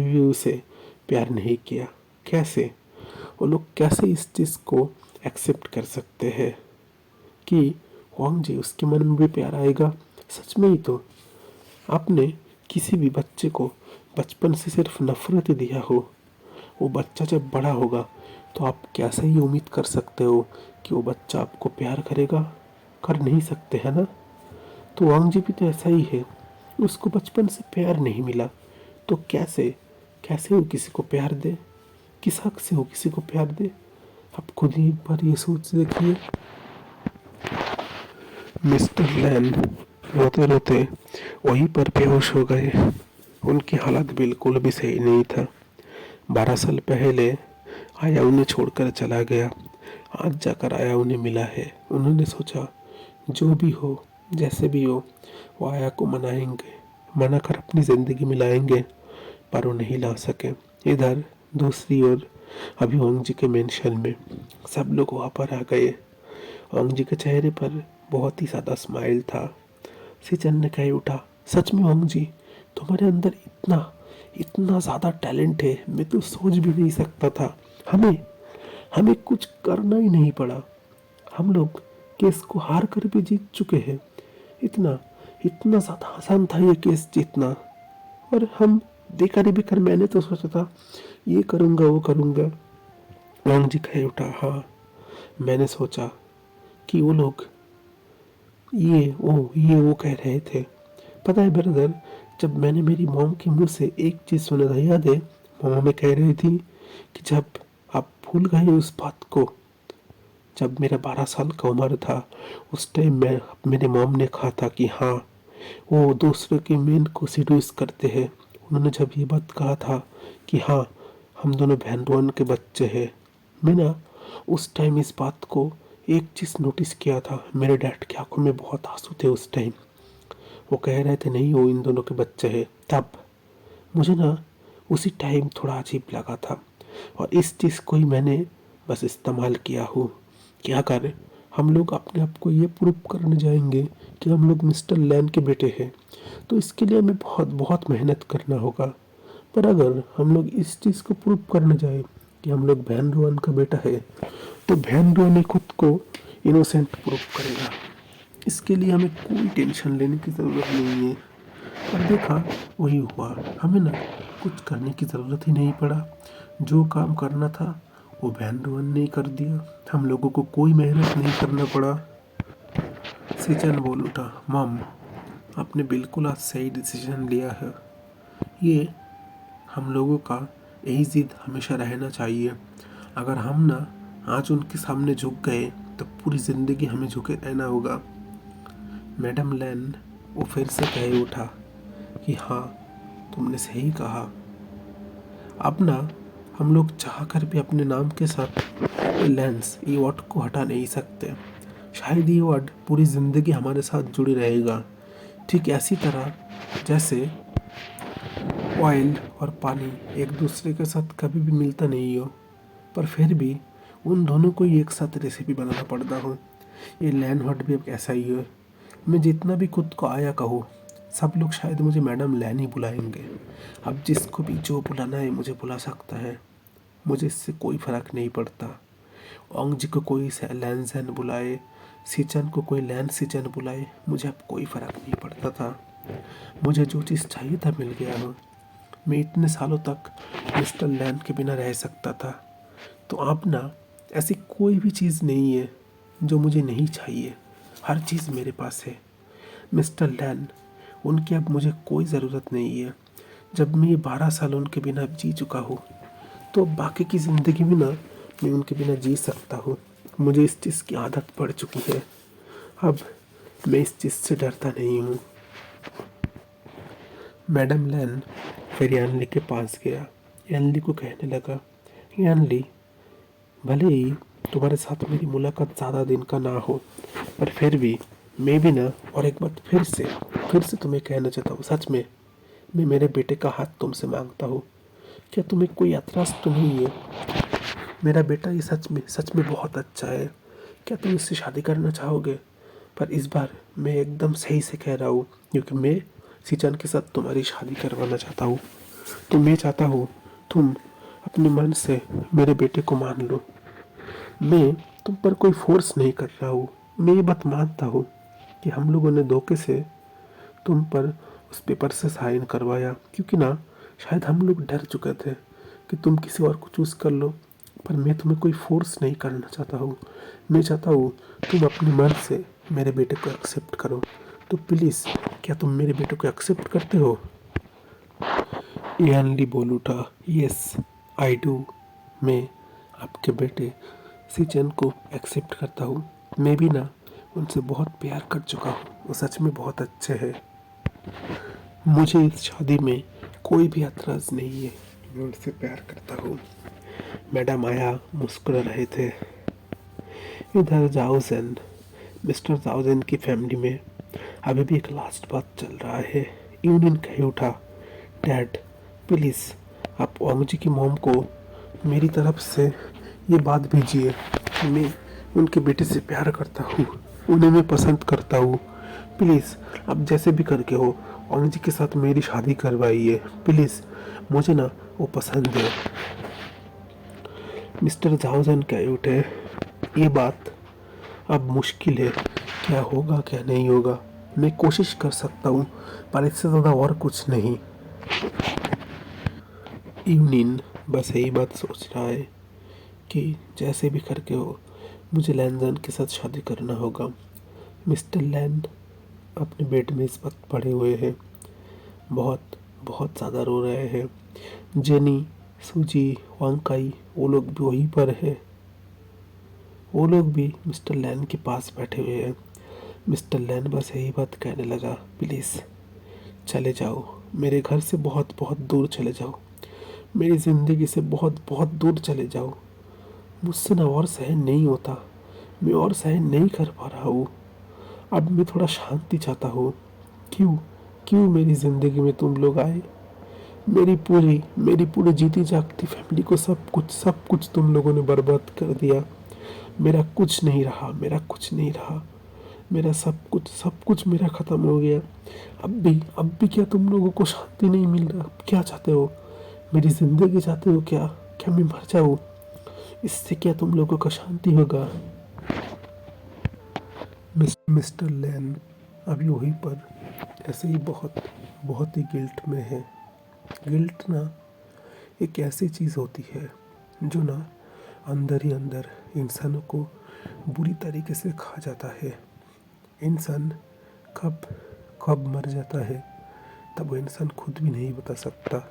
भी उसे प्यार नहीं किया। कैसे वो लोग कैसे इस चीज़ को एक्सेप्ट कर सकते हैं कि ओंगजी उसके मन में भी प्यार आएगा? सच में ही तो आपने किसी भी बच्चे को बचपन से सिर्फ नफरत दिया हो, वो बच्चा जब बड़ा होगा तो आप कैसे ही उम्मीद कर सकते हो कि वो बच्चा आपको प्यार करेगा? कर नहीं सकते, है ना? तो वांगजी भी तो ऐसा ही है। उसको बचपन से प्यार नहीं मिला, तो कैसे कैसे वो किसी को प्यार दे? किस हक से वो किसी को प्यार दे? आप खुद ही एक बार ये सोच देखिए। मिस्टर लैन रोते रोते वहीं पर बेहोश हो गए। उनकी हालत बिल्कुल भी सही नहीं था। 12 साल पहले आया उन्हें छोड़कर चला गया। आज जाकर आया उन्हें मिला है। उन्होंने सोचा जो भी हो, जैसे भी हो, वो आया को मना कर अपनी ज़िंदगी में लाएंगे, पर वो नहीं ला सके। इधर दूसरी ओर अभी ओंगजी के मेंशन में सब लोग वहाँ पर आ गए। ओंगजी के चेहरे पर बहुत ही ज़्यादा स्माइल था। सिचन ने कह उठा, सच में ओंगजी, तुम्हारे अंदर इतना इतना ज़्यादा टैलेंट है, मैं तो सोच भी नहीं सकता था। हमें कुछ करना ही नहीं पड़ा, हम लोग केस को हार कर भी जीत चुके हैं। इतना इतना ज़्यादा आसान था ये केस जीतना। और हम बेकारी भी कर, मैंने तो सोचा था ये करूँगा वो करूँगा। वांग जी कह उठा, हाँ मैंने सोचा कि वो लोग ये वो कह रहे थे। पता है ब्रदर, जब मैंने मेरी मॉम के मुंह से एक चीज़ सुना था, याद है? मॉम में कह रही थी कि जब आप भूल गए उस बात को, जब मेरा 12 साल का उम्र था, उस टाइम मैं मेरे मॉम ने कहा था कि हाँ, वो दूसरे के मेन को सीड्यूस करते हैं। उन्होंने जब ये बात कहा था कि हाँ, हम दोनों बहन रोहन के बच्चे हैं, मैं ना उस टाइम इस बात को एक चीज़ नोटिस किया था। मेरे डैड की आंखों में बहुत आंसू थे उस टाइम। वो कह रहे थे नहीं, वो इन दोनों के बच्चे हैं। तब मुझे ना उसी टाइम थोड़ा अजीब लगा था, और इस चीज़ को ही मैंने बस इस्तेमाल किया हूँ कि अगर हम लोग अपने आप को ये प्रूव करने जाएंगे कि हम लोग मिस्टर लैन के बेटे हैं, तो इसके लिए हमें बहुत बहुत मेहनत करना होगा। पर अगर हम लोग इस चीज़ को प्रूव करने जाए कि हम लोग बहन रोहन का बेटा है, तो बहन रोहन खुद को इनोसेंट प्रूव करेगा। इसके लिए हमें कोई टेंशन लेने की ज़रूरत नहीं है। और देखा, वही हुआ। हमें ना कुछ करने की ज़रूरत ही नहीं पड़ा। जो काम करना था वो बहन रोहन ने ही कर दिया। हम लोगों को कोई मेहनत नहीं करना पड़ा। सिचन बोल उठा, मम, आपने बिल्कुल आज सही डिसीजन लिया है। ये हम लोगों का यही ज़िद हमेशा रहना चाहिए। अगर हम ना आज उनके सामने झुक गए तो पूरी ज़िंदगी हमें झुके रहना होगा। मैडम लैन वो फिर से कह उठा कि हाँ, तुमने सही कहा। अब ना हम लोग चाह कर भी अपने नाम के साथ लैंस ये वर्ड को हटा नहीं सकते। शायद ये वर्ड पूरी ज़िंदगी हमारे साथ जुड़े रहेगा, ठीक ऐसी तरह जैसे ऑयल और पानी एक दूसरे के साथ कभी भी मिलता नहीं हो, पर फिर भी उन दोनों को ही एक साथ रेसिपी बनाना पड़ता हो। ये लैन वर्ड भी अब ऐसा ही है। मैं जितना भी खुद को आया कहूँ, सब लोग शायद मुझे मैडम लैन ही बुलाएंगे। अब जिसको भी जो बुलाना है मुझे बुला सकता है, मुझे इससे कोई फ़र्क नहीं पड़ता। ओंग जी को कोई लैन जैन बुलाए, सिचन को कोई लैन सिचन बुलाए, मुझे अब कोई फ़र्क नहीं पड़ता था। मुझे जो चीज़ चाहिए था मिल गया हो। मैं इतने सालों तक मिस्टर लैन के बिना रह सकता था, तो अब ना ऐसी कोई भी चीज़ नहीं है जो मुझे नहीं चाहिए। हर चीज़ मेरे पास है। मिस्टर लैन, उनकी अब मुझे कोई ज़रूरत नहीं है। जब मैं ये 12 साल उनके बिना जी चुका हूँ, तो बाकी की ज़िंदगी में ना मैं उनके बिना जी सकता हूँ। मुझे इस चीज़ की आदत पड़ चुकी है। अब मैं इस चीज़ से डरता नहीं हूँ। मैडम लैन फिर यानली के पास गया। यानली को कहने लगा, यानली, भले ही तुम्हारे साथ मेरी मुलाकात ज़्यादा दिन का ना हो, पर फिर भी मैं भी ना, और एक बात फिर से तुम्हें कहना चाहता हूँ, सच में मैं मेरे बेटे का हाथ तुमसे मांगता हूँ। क्या तुम्हें कोई एतराज़ तो नहीं है? मेरा बेटा ये सच में बहुत अच्छा है। क्या तुम इससे शादी करना चाहोगे? पर इस बार मैं एकदम सही से कह रहा हूँ, क्योंकि मैं सिचन के साथ तुम्हारी शादी करवाना चाहता हूँ। तो मैं चाहता हूँ तुम अपने मन से मेरे बेटे को मान लो। मैं तुम पर कोई फोर्स नहीं कर रहा हूँ। मैं ये बात मानता हूँ कि हम लोगों ने धोखे से तुम पर उस पेपर से साइन करवाया, क्योंकि ना शायद हम लोग डर चुके थे कि तुम किसी और को चूज़ कर लो। पर मैं तुम्हें कोई फोर्स नहीं करना चाहता हूँ। मैं चाहता हूँ तुम अपने मन से मेरे बेटे को एक्सेप्ट करो। तो प्लीज़, क्या तुम मेरे बेटे को एक्सेप्ट करते हो? इयानली बोल उठा, यस आई डू। मैं आपके बेटे सिचन को एक्सेप्ट करता हूँ। मैं भी ना उनसे बहुत प्यार कर चुका हूँ। वो सच में बहुत अच्छे हैं। मुझे इस शादी में कोई भी एतराज़ नहीं है। मैं उनसे प्यार करता हूँ। मैडम आया मुस्कुरा रहे थे। इधर जाओजेन, मिस्टर जाओजेन की फैमिली में अभी भी एक लास्ट बात चल रहा है। यूनियन कह उठा, डैड प्लीज़ आप ओंग जी की मॉम को मेरी तरफ से ये बात भेजिए कि मैं उनके बेटे से प्यार करता हूँ, उन्हें मैं पसंद करता हूँ। प्लीज़ आप जैसे भी करके हो ओंग जी के साथ मेरी शादी करवाइए। प्लीज़, मुझे ना वो पसंद है। मिस्टर जाओजन कह उठे, ये बात अब मुश्किल है, क्या होगा क्या नहीं होगा। मैं कोशिश कर सकता हूँ, पर इससे ज़्यादा और कुछ नहीं। यूनिन बस यही बात सोच रहा है कि जैसे भी करके हो मुझे लैनजन के साथ शादी करना होगा। मिस्टर लैंड अपने बेड में इस वक्त पड़े हुए हैं, बहुत बहुत ज़्यादा रो रहे हैं। जेनी, सूजी, वांकाई वो लोग भी वहीं पर है। वो लोग भी मिस्टर लैन के पास बैठे हुए हैं। मिस्टर लैन बस यही बात कहने लगा, प्लीज़ चले जाओ, मेरे घर से बहुत बहुत दूर चले जाओ, मेरी ज़िंदगी से बहुत बहुत दूर चले जाओ। मुझसे ना और सहन नहीं होता, मैं और सहन नहीं कर पा रहा हूँ। अब मैं थोड़ा शांति चाहता हूँ। क्यों क्यों मेरी ज़िंदगी में तुम लोग आए? मेरी पूरी जीती जागती फैमिली को सब कुछ तुम लोगों ने बर्बाद कर दिया। मेरा कुछ नहीं रहा, मेरा कुछ नहीं रहा। मेरा सब कुछ मेरा ख़त्म हो गया। अब भी क्या तुम लोगों को शांति नहीं मिल रहा? क्या चाहते हो? मेरी ज़िंदगी चाहते हो क्या? क्या मैं मर जाऊँ? इससे क्या तुम लोगों का शांति होगा? मिस्टर लैन अभी वहीं पर ऐसे ही बहुत बहुत ही गिल्ट में है। गिल्ट ना एक ऐसी चीज़ होती है जो ना अंदर ही अंदर इंसानों को बुरी तरीके से खा जाता है। इंसान कब कब मर जाता है तब वो इंसान खुद भी नहीं बता सकता।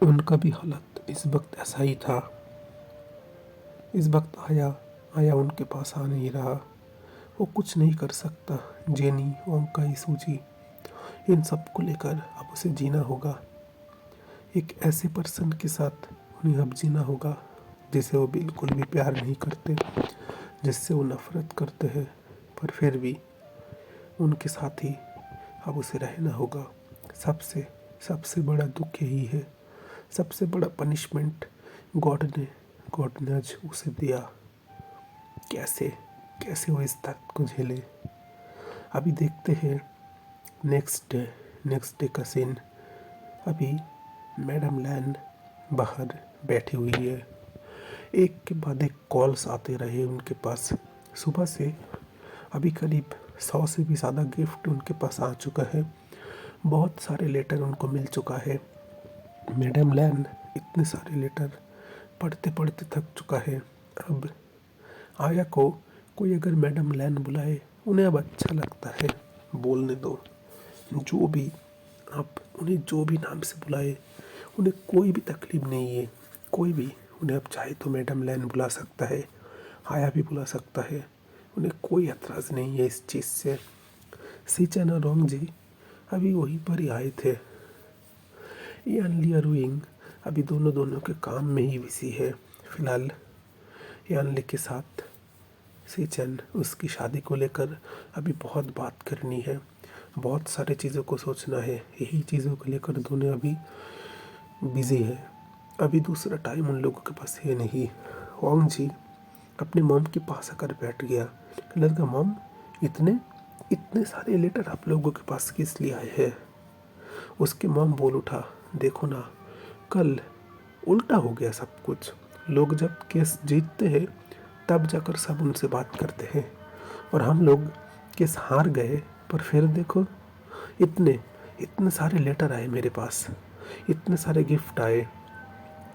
उनका भी हालत इस वक्त ऐसा ही था। इस वक्त आया आया उनके पास आ नहीं रहा। वो कुछ नहीं कर सकता। जेनी, ओंकाई, सूजी, इन सब को लेकर अब उसे जीना होगा। एक ऐसे पर्सन के साथ उन्हें अब जीना होगा जिसे वो बिल्कुल भी प्यार नहीं करते, जिससे वो नफरत करते हैं, पर फिर भी उनके साथ ही अब उसे रहना होगा। सबसे सबसे बड़ा दुख यही है, सबसे बड़ा पनिशमेंट गॉड ने आज उसे दिया। कैसे कैसे वो इस दर्द को झेले? अभी देखते हैं नेक्स्ट डे का सीन। अभी मैडम लैन बाहर बैठी हुई है। एक के बाद एक कॉल्स आते रहे उनके पास। सुबह से अभी करीब 100 से भी ज़्यादा गिफ्ट उनके पास आ चुका है। बहुत सारे लेटर उनको मिल चुका है। मैडम लैन इतने सारे लेटर पढ़ते पढ़ते थक चुका है। अब आया को कोई अगर मैडम लैन बुलाए, उन्हें अब अच्छा लगता है। बोलने दो, जो भी आप उन्हें जो भी नाम से बुलाए, उन्हें कोई भी तकलीफ नहीं है। कोई भी उन्हें अब चाहे तो मैडम लैन बुला सकता है, आया भी बुला सकता है। उन्हें कोई एतराज़ नहीं है इस चीज़ से। सीचन और रोंग जी अभी वहीं पर ही आए थे। यान लिया रुइंग अभी दोनों दोनों के काम में ही बिजी है। फिलहाल यानली के साथ सीचन उसकी शादी को लेकर अभी बहुत बात करनी है, बहुत सारे चीज़ों को सोचना है। यही चीज़ों को लेकर दोनों अभी बिजी है। अभी दूसरा टाइम उन लोगों के पास है नहीं। ओंग जी अपने मॉम के पास आकर बैठ गया। लगा, मॉम इतने इतने सारे लेटर आप लोगों के पास किस लिए आए हैं? उसके मॉम बोल उठा, देखो ना, कल उल्टा हो गया सब कुछ। लोग जब केस जीतते हैं तब जाकर सब उनसे बात करते हैं, और हम लोग केस हार गए, पर फिर देखो इतने इतने सारे लेटर आए मेरे पास, इतने सारे गिफ्ट आए।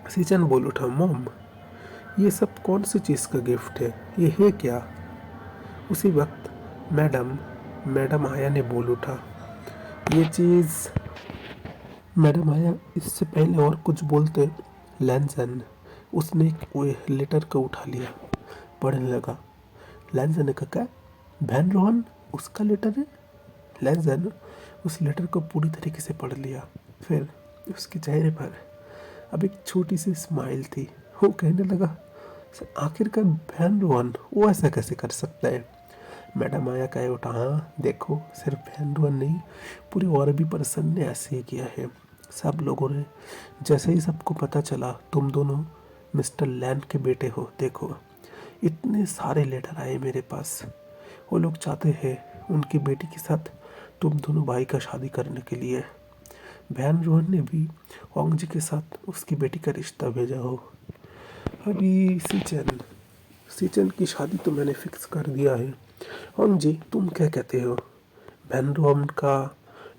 सीचन बोल उठा, मॉम ये सब कौन सी चीज़ का गिफ्ट है? ये है क्या? उसी वक्त मैडम मैडम आया ने बोल उठा, ये चीज़। मैडम आया इससे पहले और कुछ बोलते, लैंसन उसने वो लेटर को उठा लिया, पढ़ने लगा। लैंसन ने कहा, क्या बहन रोहन उसका लेटर है? लैंसन उस लेटर को पूरी तरीके से पढ़ लिया। फिर उसके चेहरे पर अब एक छोटी सी स्माइल थी। वो कहने लगा, आखिरकार बहन रोहन वो ऐसा कैसे कर सकता है? मैडम आया कहे उठा, हाँ देखो, सिर्फ बहन रोहन नहीं, पूरे और भी पर्सन ने ऐसे ही किया है। सब लोगों ने, जैसे ही सबको पता चला तुम दोनों मिस्टर लैन के बेटे हो, देखो इतने सारे लेटर आए मेरे पास। वो लोग चाहते हैं उनकी बेटी के साथ तुम दोनों भाई का शादी करने के लिए। बहन रोहन ने भी ओंग जी के साथ उसकी बेटी का रिश्ता भेजा हो। अभी सीचन सीचन की शादी तो मैंने फिक्स कर दिया है। ओंग जी तुम क्या कहते हो? बहन रोहन का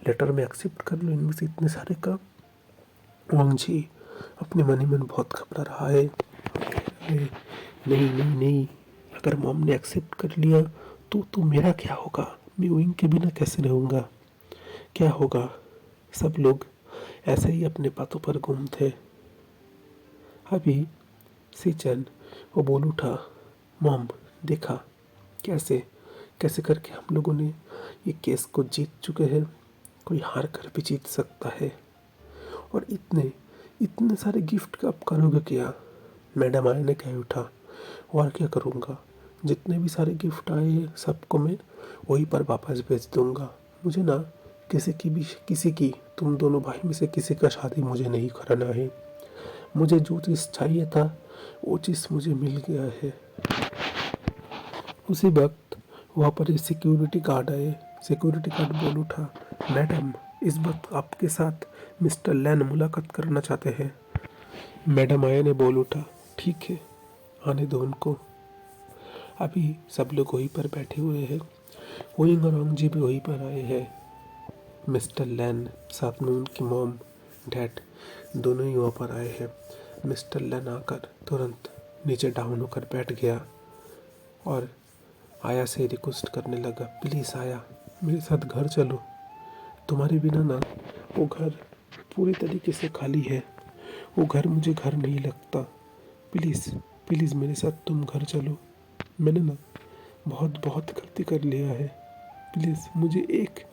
लेटर में एक्सेप्ट कर लो, इनमें से इतने सारे का। ओंग जी अपने मन ही मन बहुत घबरा रहा है। नहीं नहीं नहीं नहीं, अगर मॉम ने एक्सेप्ट कर लिया तो मेरा क्या होगा? मैं विंग के बिना कैसे रहूँगा? क्या होगा? सब लोग ऐसे ही अपने बातों पर गुम थे। अभी सीचन वो बोल उठा, मॉम देखा कैसे कैसे करके हम लोगों ने ये केस को जीत चुके हैं। कोई हार कर भी जीत सकता है। और इतने इतने सारे गिफ्ट का आप करोगे क्या? मैडम आया ने कह उठा। और क्या करूँगा? जितने भी सारे गिफ्ट आए हैं सबको मैं वहीं पर वापस भेज दूँगा। मुझे ना किसी की तुम दोनों भाई में से किसी का शादी मुझे नहीं कराना है। मुझे जो चीज़ चाहिए था वो चीज़ मुझे मिल गया है। उसी वक्त वहाँ पर सिक्योरिटी गार्ड आए। सिक्योरिटी गार्ड बोल उठा, मैडम इस वक्त आपके साथ मिस्टर लैन मुलाकात करना चाहते हैं। मैडम आया ने बोल उठा, ठीक है आने दो उनको। अभी सब लोग वहीं पर बैठे हुए हैं। वोइंग और ओंग भी वहीं पर आए हैं। मिस्टर लैन साथ में उनकी मॉम डैड दोनों ही वहाँ पर आए हैं। मिस्टर लैन आकर तुरंत नीचे डाउन होकर बैठ गया और आया से रिक्वेस्ट करने लगा, प्लीज़ आया मेरे साथ घर चलो। तुम्हारे बिना ना वो घर पूरी तरीके से खाली है। वो घर मुझे घर नहीं लगता। प्लीज़ प्लीज़ मेरे साथ तुम घर चलो। मैंने ना बहुत बहुत गलती कर लिया है। प्लीज़ मुझे एक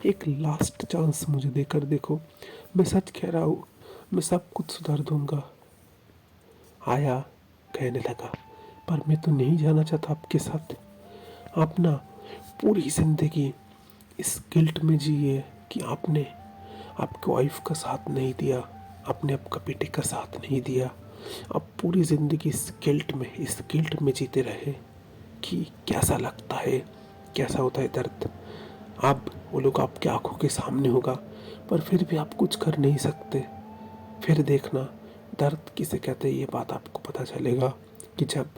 एक लास्ट चांस मुझे देकर देखो। मैं सच कह रहा हूँ, मैं सब कुछ सुधार दूंगा। आया कहने लगा, पर मैं तो नहीं जाना चाहता आपके साथ। आप ना पूरी ज़िंदगी इस गिल्ट में जिए कि आपने आपके वाइफ का साथ नहीं दिया, आपने आपका बेटे का साथ नहीं दिया। आप पूरी ज़िंदगी इस गिल्ट में जीते रहे कि कैसा लगता है, कैसा होता है दर्द। अब वो लोग आपकी आंखों के सामने होगा, पर फिर भी आप कुछ कर नहीं सकते। फिर देखना दर्द किसे कहते हैं ये बात आपको पता चलेगा कि जब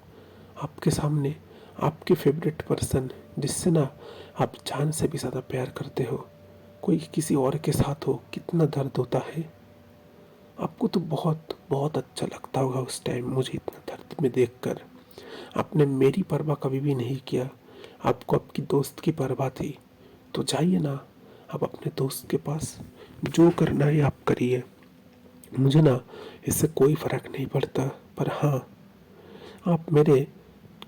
आपके सामने आपके फेवरेट पर्सन, जिससे ना आप जान से भी ज़्यादा प्यार करते हो, कोई किसी और के साथ हो, कितना दर्द होता है। आपको तो बहुत बहुत अच्छा लगता होगा उस टाइम मुझे इतना दर्द में देखकर। आपने मेरी परवाह कभी भी नहीं किया, आपको आपकी दोस्त की परवाह थी। तो जाइए ना आप अपने दोस्त के पास, जो करना है आप करिए। मुझे ना इससे कोई फ़र्क नहीं पड़ता। पर हाँ, आप मेरे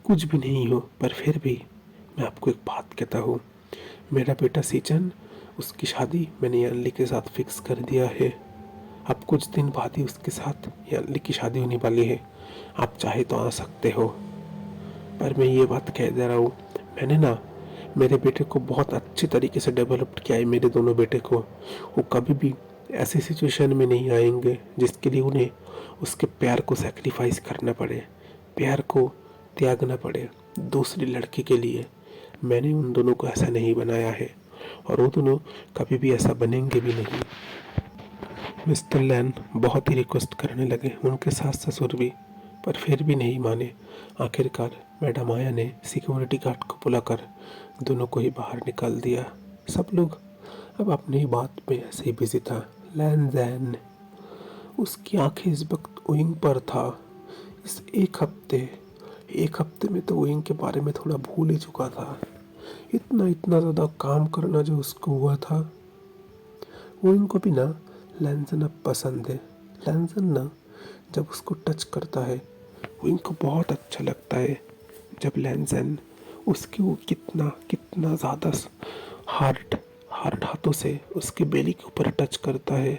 कुछ भी नहीं हो, पर फिर भी मैं आपको एक बात कहता हूँ। मेरा बेटा सीजन, उसकी शादी मैंने यानली के साथ फिक्स कर दिया है। अब कुछ दिन बाद ही उसके साथ यानली की शादी होने वाली है। आप चाहे तो आ सकते हो। पर मैं ये बात कह दे रहा हूँ, मैंने ना मेरे बेटे को बहुत अच्छे तरीके से डेवलप किया है। मेरे दोनों बेटे को वो कभी भी ऐसी सिचुएशन में नहीं आएंगे जिसके लिए उन्हें उसके प्यार को सेक्रीफाइस करना पड़े, प्यार को त्यागना पड़े दूसरी लड़की के लिए। मैंने उन दोनों को ऐसा नहीं बनाया है और वो दोनों कभी भी ऐसा बनेंगे भी नहीं। मिस्टर लैन बहुत ही रिक्वेस्ट करने लगे, उनके सास ससुर भी, पर फिर भी नहीं माने। आखिरकार मैडम आया ने सिक्योरिटी गार्ड को बुलाकर दोनों को ही बाहर निकाल दिया। सब लोग अब अपनी ही बात में ऐसे ही बिजी था। लैन जैन, उसकी आंखें इस वक्त ओइंग पर था। इस एक हफ्ते में तो ओइंग के बारे में थोड़ा भूल ही चुका था। इतना इतना ज़्यादा काम करना जो उसको हुआ था। ओइंग को भी ना लैंसन अब पसंद है। लैंसन ना जब उसको टच करता है वो इनको बहुत अच्छा लगता है। जब लैंसन उसकी वो कितना कितना ज़्यादा हार्ड हार्ड हाथों से उसके बेली के ऊपर टच करता है,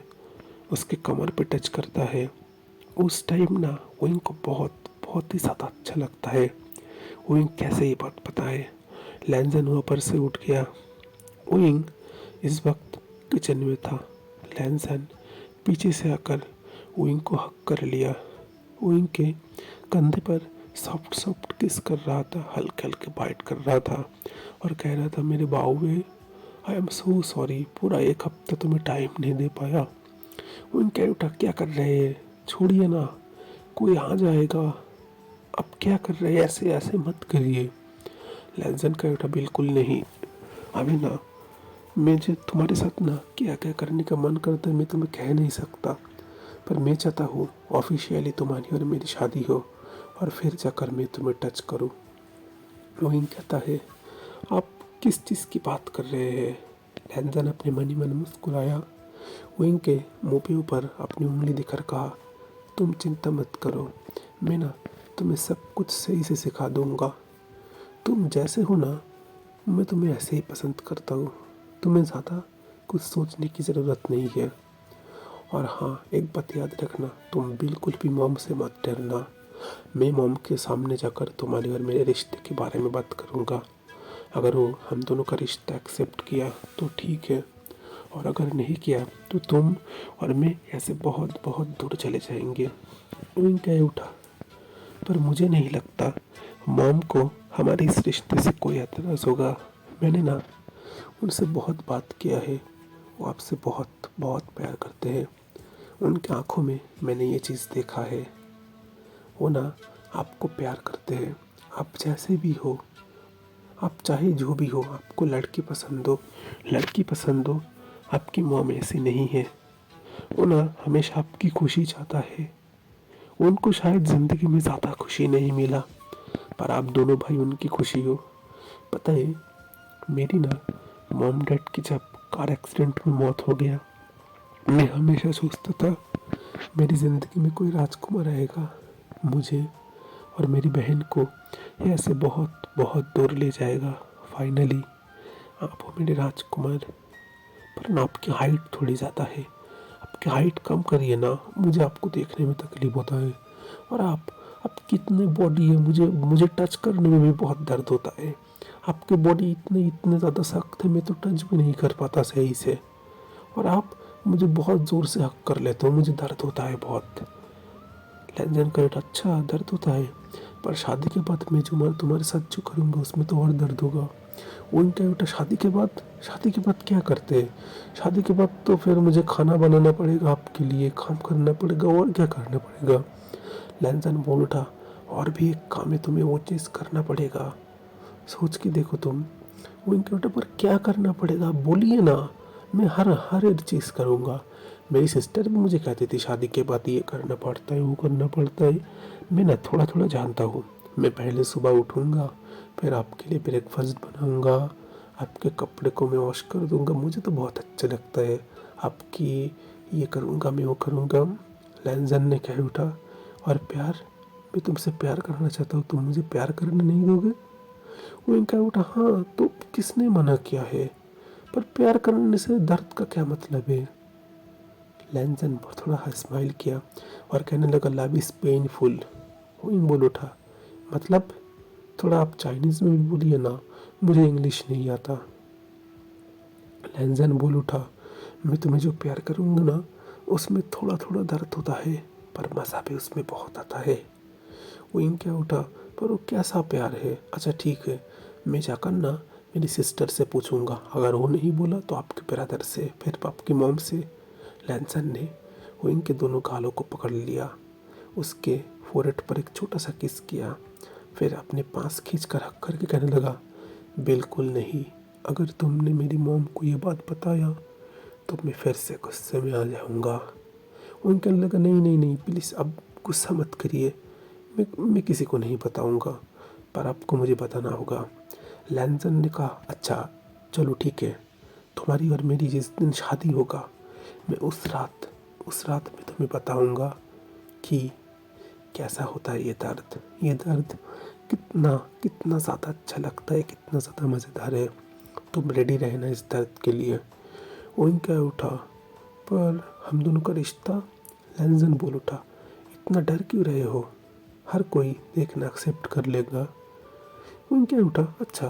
उसके कमर पे टच करता है, उस टाइम ना वो इनको बहुत बहुत ही ज़्यादा अच्छा लगता है। वो इन कैसे ये बात पता है। लैंसन वहाँ पर से उठ गया। ओइंग इस वक्त किचन में था। लैंसन पीछे से आकर ओइंग को हक कर लिया। ओइंग के कंधे पर सॉफ्ट सॉफ्ट किस कर रहा था, हल्के हल्के बाइट कर रहा था और कह रहा था, मेरे बाहुए आई एम सो सॉरी, पूरा एक हफ्ता तुम्हें टाइम नहीं दे पाया। ओइंग कह उठा, क्या कर रहे हैं, छोड़िए ना, कोई आ जाएगा। अब क्या कर रहे हैं, ऐसे ऐसे मत करिए। लैंसन कह उठा, बिल्कुल नहीं, अभी ना मुझे तुम्हारे साथ ना क्या क्या करने का मन करता है मैं तुम्हें कह नहीं सकता। पर मैं चाहता हूँ ऑफिशियली तुम्हारी और मेरी शादी हो और फिर जाकर मैं तुम्हें टच करूँ। रोहिंग कहता है, आप किस चीज़ की बात कर रहे हैं? लैंसन अपने मन ही मन मुस्कुराया। विंग के मुंह पे ऊपर अपनी उंगली दिखकर कहा, तुम चिंता मत करो, मैं ना तुम्हें सब कुछ सही से सिखा दूंगा। तुम जैसे हो ना, मैं तुम्हें ऐसे ही पसंद करता हूँ। तुम्हें ज़्यादा कुछ सोचने की ज़रूरत नहीं है। और हाँ, एक बात याद रखना, तुम बिल्कुल भी मॉम से मत डरना। मैं मॉम के सामने जाकर तुम्हारे और मेरे रिश्ते के बारे में बात करूँगा। अगर वो हम दोनों का रिश्ता एक्सेप्ट किया तो ठीक है, और अगर नहीं किया तो तुम और मैं ऐसे बहुत बहुत दूर चले जाएंगे। वो कह उठा, पर मुझे नहीं लगता मॉम को हमारे इस रिश्ते से कोई एतराज़ होगा। मैंने ना उनसे बहुत बात किया है, वो आपसे बहुत बहुत प्यार करते हैं। उनकी आंखों में मैंने ये चीज़ देखा है। वो ना आपको प्यार करते हैं, आप जैसे भी हो, आप चाहे जो भी हो, आपको लड़की पसंद हो, लड़की पसंद हो, आपकी मॉम ऐसी नहीं है। वो ना हमेशा आपकी खुशी चाहता है। उनको शायद ज़िंदगी में ज़्यादा खुशी नहीं मिला, पर आप दोनों भाई उनकी खुशी हो। पता है, मेरी ना मॉम डैड की जब कार एक्सीडेंट में मौत हो गया, मैं हमेशा सोचता था मेरी ज़िंदगी में कोई राजकुमार आएगा, मुझे और मेरी बहन को ये ऐसे बहुत बहुत दूर ले जाएगा। फाइनली आप हो मेरे राजकुमार। पर ना आपकी हाइट थोड़ी ज़्यादा है, आपकी हाइट कम करिए ना, मुझे आपको देखने में तकलीफ होता है। और आप कितने बॉडी है, मुझे मुझे टच करने में भी बहुत दर्द होता है। आपकी बॉडी इतने इतने ज़्यादा सख्त है, मैं तो टच भी नहीं कर पाता सही से। और आप मुझे बहुत ज़ोर से हक कर लेते हो, मुझे दर्द होता है बहुत। लेन का रेट अच्छा दर्द होता है, पर शादी के बाद मैं जो तुम्हारे साथ जो करूँगा उसमें तो और दर्द होगा। उनका बेटा शादी के बाद क्या करते हैं? शादी के बाद तो फिर मुझे खाना बनाना पड़ेगा, आपके लिए काम करना पड़ेगा, और क्या करना पड़ेगा। लैंसन बोल उठा, और भी एक काम है, तुम्हें वो चीज़ करना पड़ेगा। सोच के देखो तुम। वो इनके बेटा, पर क्या करना पड़ेगा बोलिए ना, मैं हर हर एक चीज़ करूँगा। मेरी सिस्टर भी मुझे कहती थी शादी के बाद ये करना पड़ता है, वो करना पड़ता है। मैं ना थोड़ा थोड़ा जानता हूँ। मैं पहले सुबह उठूँगा, फिर आपके लिए ब्रेकफास्ट बनाऊँगा, आपके कपड़े को मैं वॉश कर दूँगा, मुझे तो बहुत अच्छा लगता है। आपकी ये करूँगा, मैं वो करूँगा। लैंजन ने कह उठा, और प्यार, मैं तुमसे प्यार करना चाहता हूँ, तुम मुझे प्यार करने नहीं दोगे? वो कह उठा, हाँ तो किसने मना किया है, पर प्यार करने से दर्द का क्या मतलब है? लैंजन थोड़ा स्माइल किया और कहने लगा, लव इज़ पेनफुल। वो बोल उठा, मतलब थोड़ा आप चाइनीज़ में भी बोलिए ना, मुझे इंग्लिश नहीं आता। लैंजन बोल उठा, मैं तुम्हें जो प्यार करूँगा ना, उसमें थोड़ा थोड़ा दर्द होता है, पर मज़ा भी उसमें बहुत आता है। वो क्या उठा, पर वो कैसा प्यार है? अच्छा ठीक है, मैं जाकर ना मेरी सिस्टर से पूछूंगा, अगर वो नहीं बोला तो आपके ब्रदर से, फिर आपकी मॉम से। लैंसन ने वो इनके दोनों गालों को पकड़ लिया, उसके फोrehead पर एक छोटा सा किस किया, फिर अपने पास खींच कर हक करके कहने लगा, बिल्कुल नहीं, अगर तुमने मेरी मॉम को ये बात बताया तो मैं फिर से गुस्से में आ जाऊँगा। वो कहने लगा, नहीं नहीं नहीं, प्लीज़ अब गुस्सा मत करिए, मैं किसी को नहीं बताऊँगा, पर आपको मुझे बताना होगा। लैंसन ने कहा, अच्छा चलो ठीक है, तुम्हारी और मेरी जिस दिन शादी होगा, मैं उस रात में तुम्हें बताऊँगा कि कैसा होता है ये दर्द कितना कितना ज़्यादा अच्छा लगता है, कितना ज़्यादा मज़ेदार है। तुम रेडी रहना इस दर्द के लिए। वो क्या उठा, पर हम दोनों का रिश्ता? लैंसन बोल उठा, इतना डर क्यों रहे हो, हर कोई देखना एक्सेप्ट कर लेगा। वो क्या उठा, अच्छा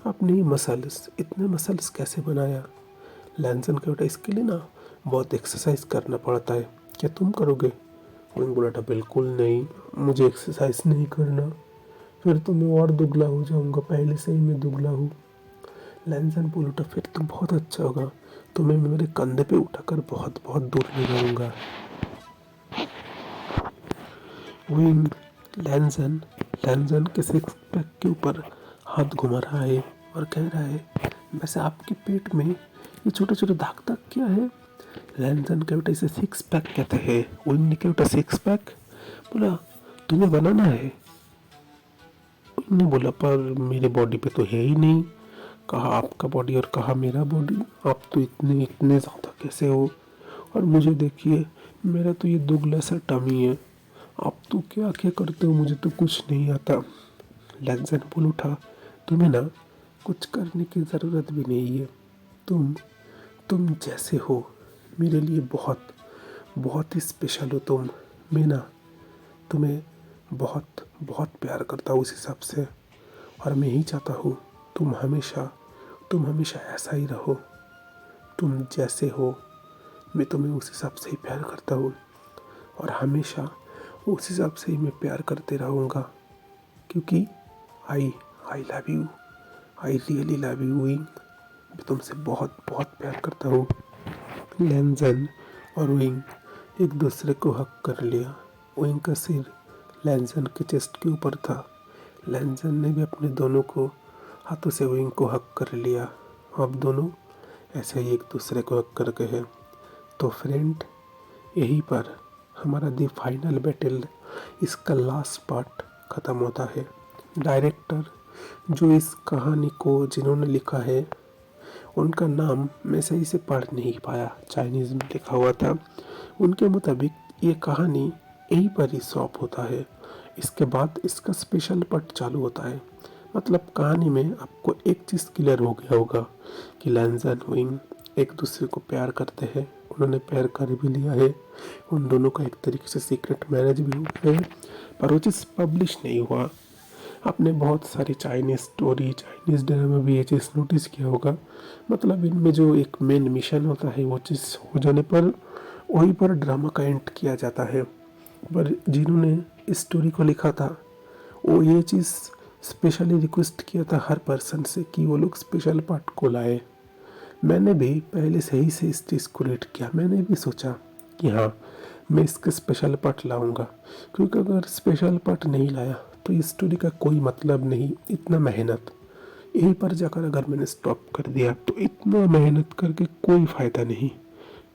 आपने इतने मसल्स कैसे बनाया? लैंसन का उठा, इसके लिए ना बहुत एक्सरसाइज करना पड़ता है, क्या तुम करोगे? वो बोला था, बिल्कुल नहीं, मुझे एक्सरसाइज नहीं करना, फिर तो मैं और दुबला हो जाऊंगा, पहले से ही मैं दुबला हूँ। लैंसन बोल उठा, फिर तो बहुत अच्छा होगा, तुम्हें मैं मेरे कंधे पे उठाकर बहुत बहुत दूर ले जाऊंगा। विंग लैंसन लैंसन के सिक्स पैक के ऊपर हाथ घुमा रहा है और कह रहा है, वैसे आपके पेट में ये छोटे छोटे दाग दाग क्या है? लैंसन का बेटा, इसे सिक्स पैक कहते हैं। विंग ने क्या बेटा, सिक्स पैक? बोला, तुम्हें बनाना है? ने बोला, पर मेरे बॉडी पे तो है ही नहीं। कहा आपका बॉडी और कहा मेरा बॉडी, आप तो इतने इतने ज़्यादा कैसे हो? और मुझे देखिए, मेरा तो ये दुगला सा टमी है, आप तो क्या क्या करते हो, मुझे तो कुछ नहीं आता। लैंसन बोल उठा, तुम्हें ना कुछ करने की ज़रूरत भी नहीं है। तुम जैसे हो मेरे लिए बहुत बहुत ही स्पेशल हो तुम। मैं ना तुम्हें बहुत बहुत प्यार करता हूँ उस हिसाब से। और मैं ही चाहता हूँ तुम हमेशा ऐसा ही रहो। तुम जैसे हो मैं तुम्हें उस हिसाब से ही प्यार करता हूँ, और हमेशा उस हिसाब से ही मैं प्यार करते रहूँगा। क्योंकि I I love you, I really love you विंग। मैं तुमसे बहुत बहुत प्यार करता हूँ। लैंजन और विंग एक दूसरे को हक कर लिया। विंग का सिर लैंजन के चेस्ट के ऊपर था। लैंजन ने भी अपने दोनों को हाथों से विंग को हक कर लिया। अब दोनों ऐसे ही एक दूसरे को हक कर गए हैं। तो फ्रेंड, यहीं पर हमारा दी फाइनल बैटल, इसका लास्ट पार्ट ख़त्म होता है। डायरेक्टर जो इस कहानी को जिन्होंने लिखा है उनका नाम मैं सही से पढ़ नहीं पाया, चाइनीज़ में लिखा हुआ था। उनके मुताबिक ये कहानी यहीं पर ही स्टॉप होता है। इसके बाद इसका स्पेशल पार्ट चालू होता है। मतलब कहानी में आपको एक चीज़ क्लियर हो गया होगा कि लैंजन विंग एक दूसरे को प्यार करते हैं। उन्होंने प्यार कर भी लिया है। उन दोनों का एक तरीके से सीक्रेट मैरिज भी हुआ है, पर वो चीज़ पब्लिश नहीं हुआ। आपने बहुत सारी चाइनीज़ स्टोरी, चाइनीज़ ड्रामा में भी ये चीज़ नोटिस किया होगा। मतलब इनमें जो एक मेन मिशन होता है वो चीज़ हो जाने पर वहीं पर ड्रामा का एंड किया जाता है। पर जिन्होंने इस स्टोरी को लिखा था वो ये चीज़ स्पेशली रिक्वेस्ट किया था हर पर्सन से कि वो लोग स्पेशल पार्ट को लाए। मैंने भी पहले से ही से इस चीज़ को रीड किया। मैंने भी सोचा कि हाँ, मैं इसका स्पेशल पार्ट लाऊंगा, क्योंकि अगर स्पेशल पार्ट नहीं लाया तो इस स्टोरी का कोई मतलब नहीं। इतना मेहनत यहीं पर जाकर अगर मैंने स्टॉप कर दिया तो इतना मेहनत करके कोई फ़ायदा नहीं,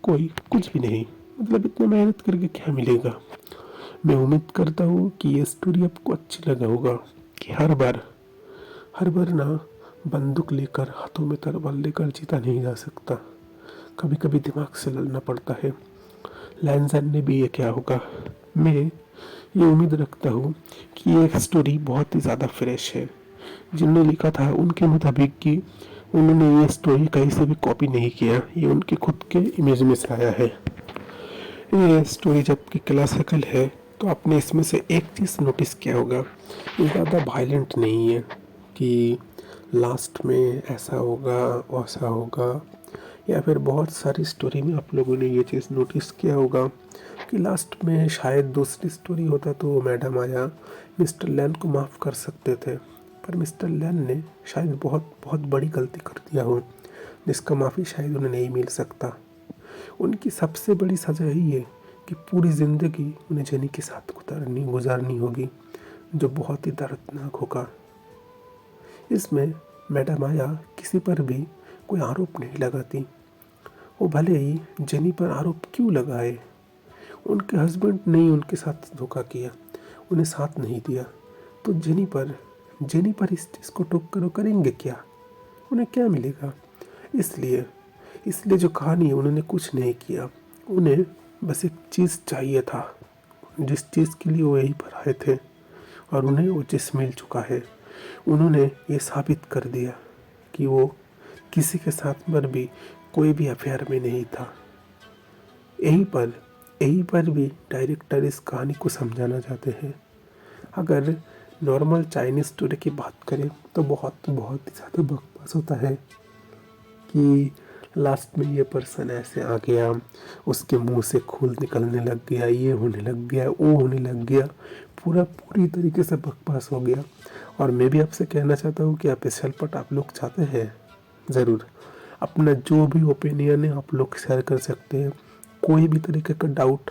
कोई कुछ भी नहीं। मतलब इतना मेहनत करके क्या मिलेगा। मैं उम्मीद करता हूँ कि ये स्टोरी आपको अच्छी लगा होगा कि हर बार ना बंदूक लेकर हाथों में तलवार लेकर जीता नहीं जा सकता। कभी कभी दिमाग से लड़ना पड़ता है। लैंजन ने भी ये क्या होगा। मैं ये उम्मीद रखता हूँ कि ये स्टोरी बहुत ही ज़्यादा फ्रेश है। जिन्होंने लिखा था उनके मुताबिक कि उन्होंने ये स्टोरी कहीं से भी कॉपी नहीं किया, ये उनके खुद के इमेज में से आया है। ये स्टोरी जबकि क्लासिकल है तो आपने इसमें से एक चीज़ नोटिस किया होगा, ये ज़्यादा वायलेंट नहीं है कि लास्ट में ऐसा होगा वैसा होगा। या फिर बहुत सारी स्टोरी में आप लोगों ने ये चीज़ नोटिस किया होगा कि लास्ट में शायद दूसरी स्टोरी होता तो मैडम आया मिस्टर लैन को माफ़ कर सकते थे, पर मिस्टर लैन ने शायद बहुत बहुत बड़ी गलती कर दिया हो जिसका माफ़ी शायद उन्हें नहीं मिल सकता। उनकी सबसे बड़ी सज़ा यही है कि पूरी ज़िंदगी उन्हें जेनी के साथ गुजारनी होगी, जो बहुत ही दर्दनाक होगा। इसमें मैडम आया किसी पर भी कोई आरोप नहीं लगाती। वो भले ही जेनी पर आरोप क्यों लगाए, उनके हस्बैंड ने ही उनके साथ धोखा किया, उन्हें साथ नहीं दिया, तो जेनी पर इस चीज़ को टोक कर वो करेंगे क्या, उन्हें क्या मिलेगा। इसलिए इसलिए जो कहानी है उन्होंने कुछ नहीं किया। उन्हें बस एक चीज़ चाहिए था, जिस चीज़ के लिए वो यहीं पर आए थे, और उन्हें वो चीज़ मिल चुका है। उन्होंने ये साबित कर दिया कि वो किसी के साथ पर भी कोई भी अफेयर में नहीं था। यहीं पर भी डायरेक्टर इस कहानी को समझाना चाहते हैं। अगर नॉर्मल चाइनीज़ स्टोरी की बात करें तो बहुत बहुत ही ज़्यादा बकवास होता है कि लास्ट में ये पर्सन ऐसे आ गया, उसके मुंह से खून निकलने लग गया, ये होने लग गया, वो होने लग गया, पूरी तरीके से बकवास हो गया। और मैं भी आपसे कहना चाहता हूँ कि आप स्पेशल पार्ट आप लोग चाहते हैं, ज़रूर अपना जो भी ओपिनियन है आप लोग शेयर कर सकते हैं। कोई भी तरीके का डाउट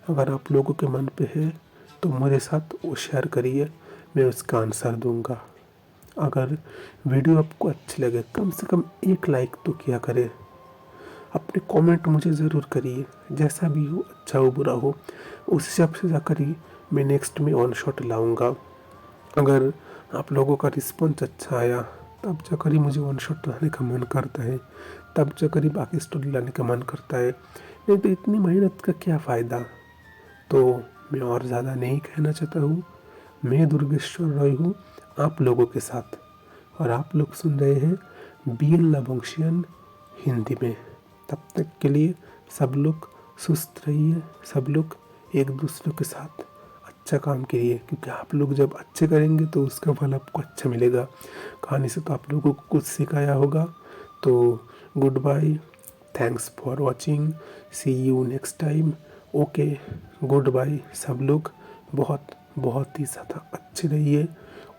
अगर आप लोगों के मन पे है तो मेरे साथ वो शेयर करिए, मैं उसका आंसर दूंगा। अगर वीडियो आपको अच्छी लगे कम से कम एक लाइक तो किया करें। अपने कमेंट मुझे ज़रूर करिए, जैसा भी हो, अच्छा हो बुरा हो, उस हिसाब से जाकर ही मैं नेक्स्ट में वन शॉट लाऊंगा। अगर आप लोगों का रिस्पॉन्स अच्छा आया तब जाकर ही मुझे वन शॉट लाने का मन करता है, तब जाकर ही बाकी स्टोरी लाने का मन करता है। नहीं तो इतनी मेहनत का क्या फ़ायदा। तो मैं और ज़्यादा नहीं कहना चाहता हूँ। मैं दुर्गेश्वर रॉय हूँ आप लोगों के साथ। और आप लोग सुन रहे हैं बील लबोंशियन हिंदी में। तब तक के लिए सब लोग सुस्त रहिए, सब लोग एक दूसरे के साथ अच्छा काम करिए, क्योंकि आप लोग जब अच्छे करेंगे तो उसका फल आपको अच्छा मिलेगा। कहानी से तो आप लोगों को कुछ सिखाया होगा। तो goodbye, thanks for watching, see you next time. Okay, goodbye. सब लोग बहुत बहुत ही ज़्यादा अच्छे रहिए।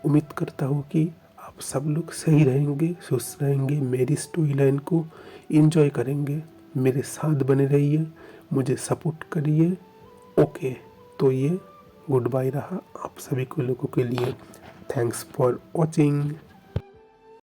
उम्मीद करता हूँ कि आप सब लोग सही रहेंगे, स्वस्थ रहेंगे, मेरी स्टोरी लाइन को एंजॉय करेंगे। मेरे साथ बने रहिए, मुझे सपोर्ट करिए। ओके, तो ये गुड बाय रहा आप सभी को लोगों के लिए। Thanks for watching.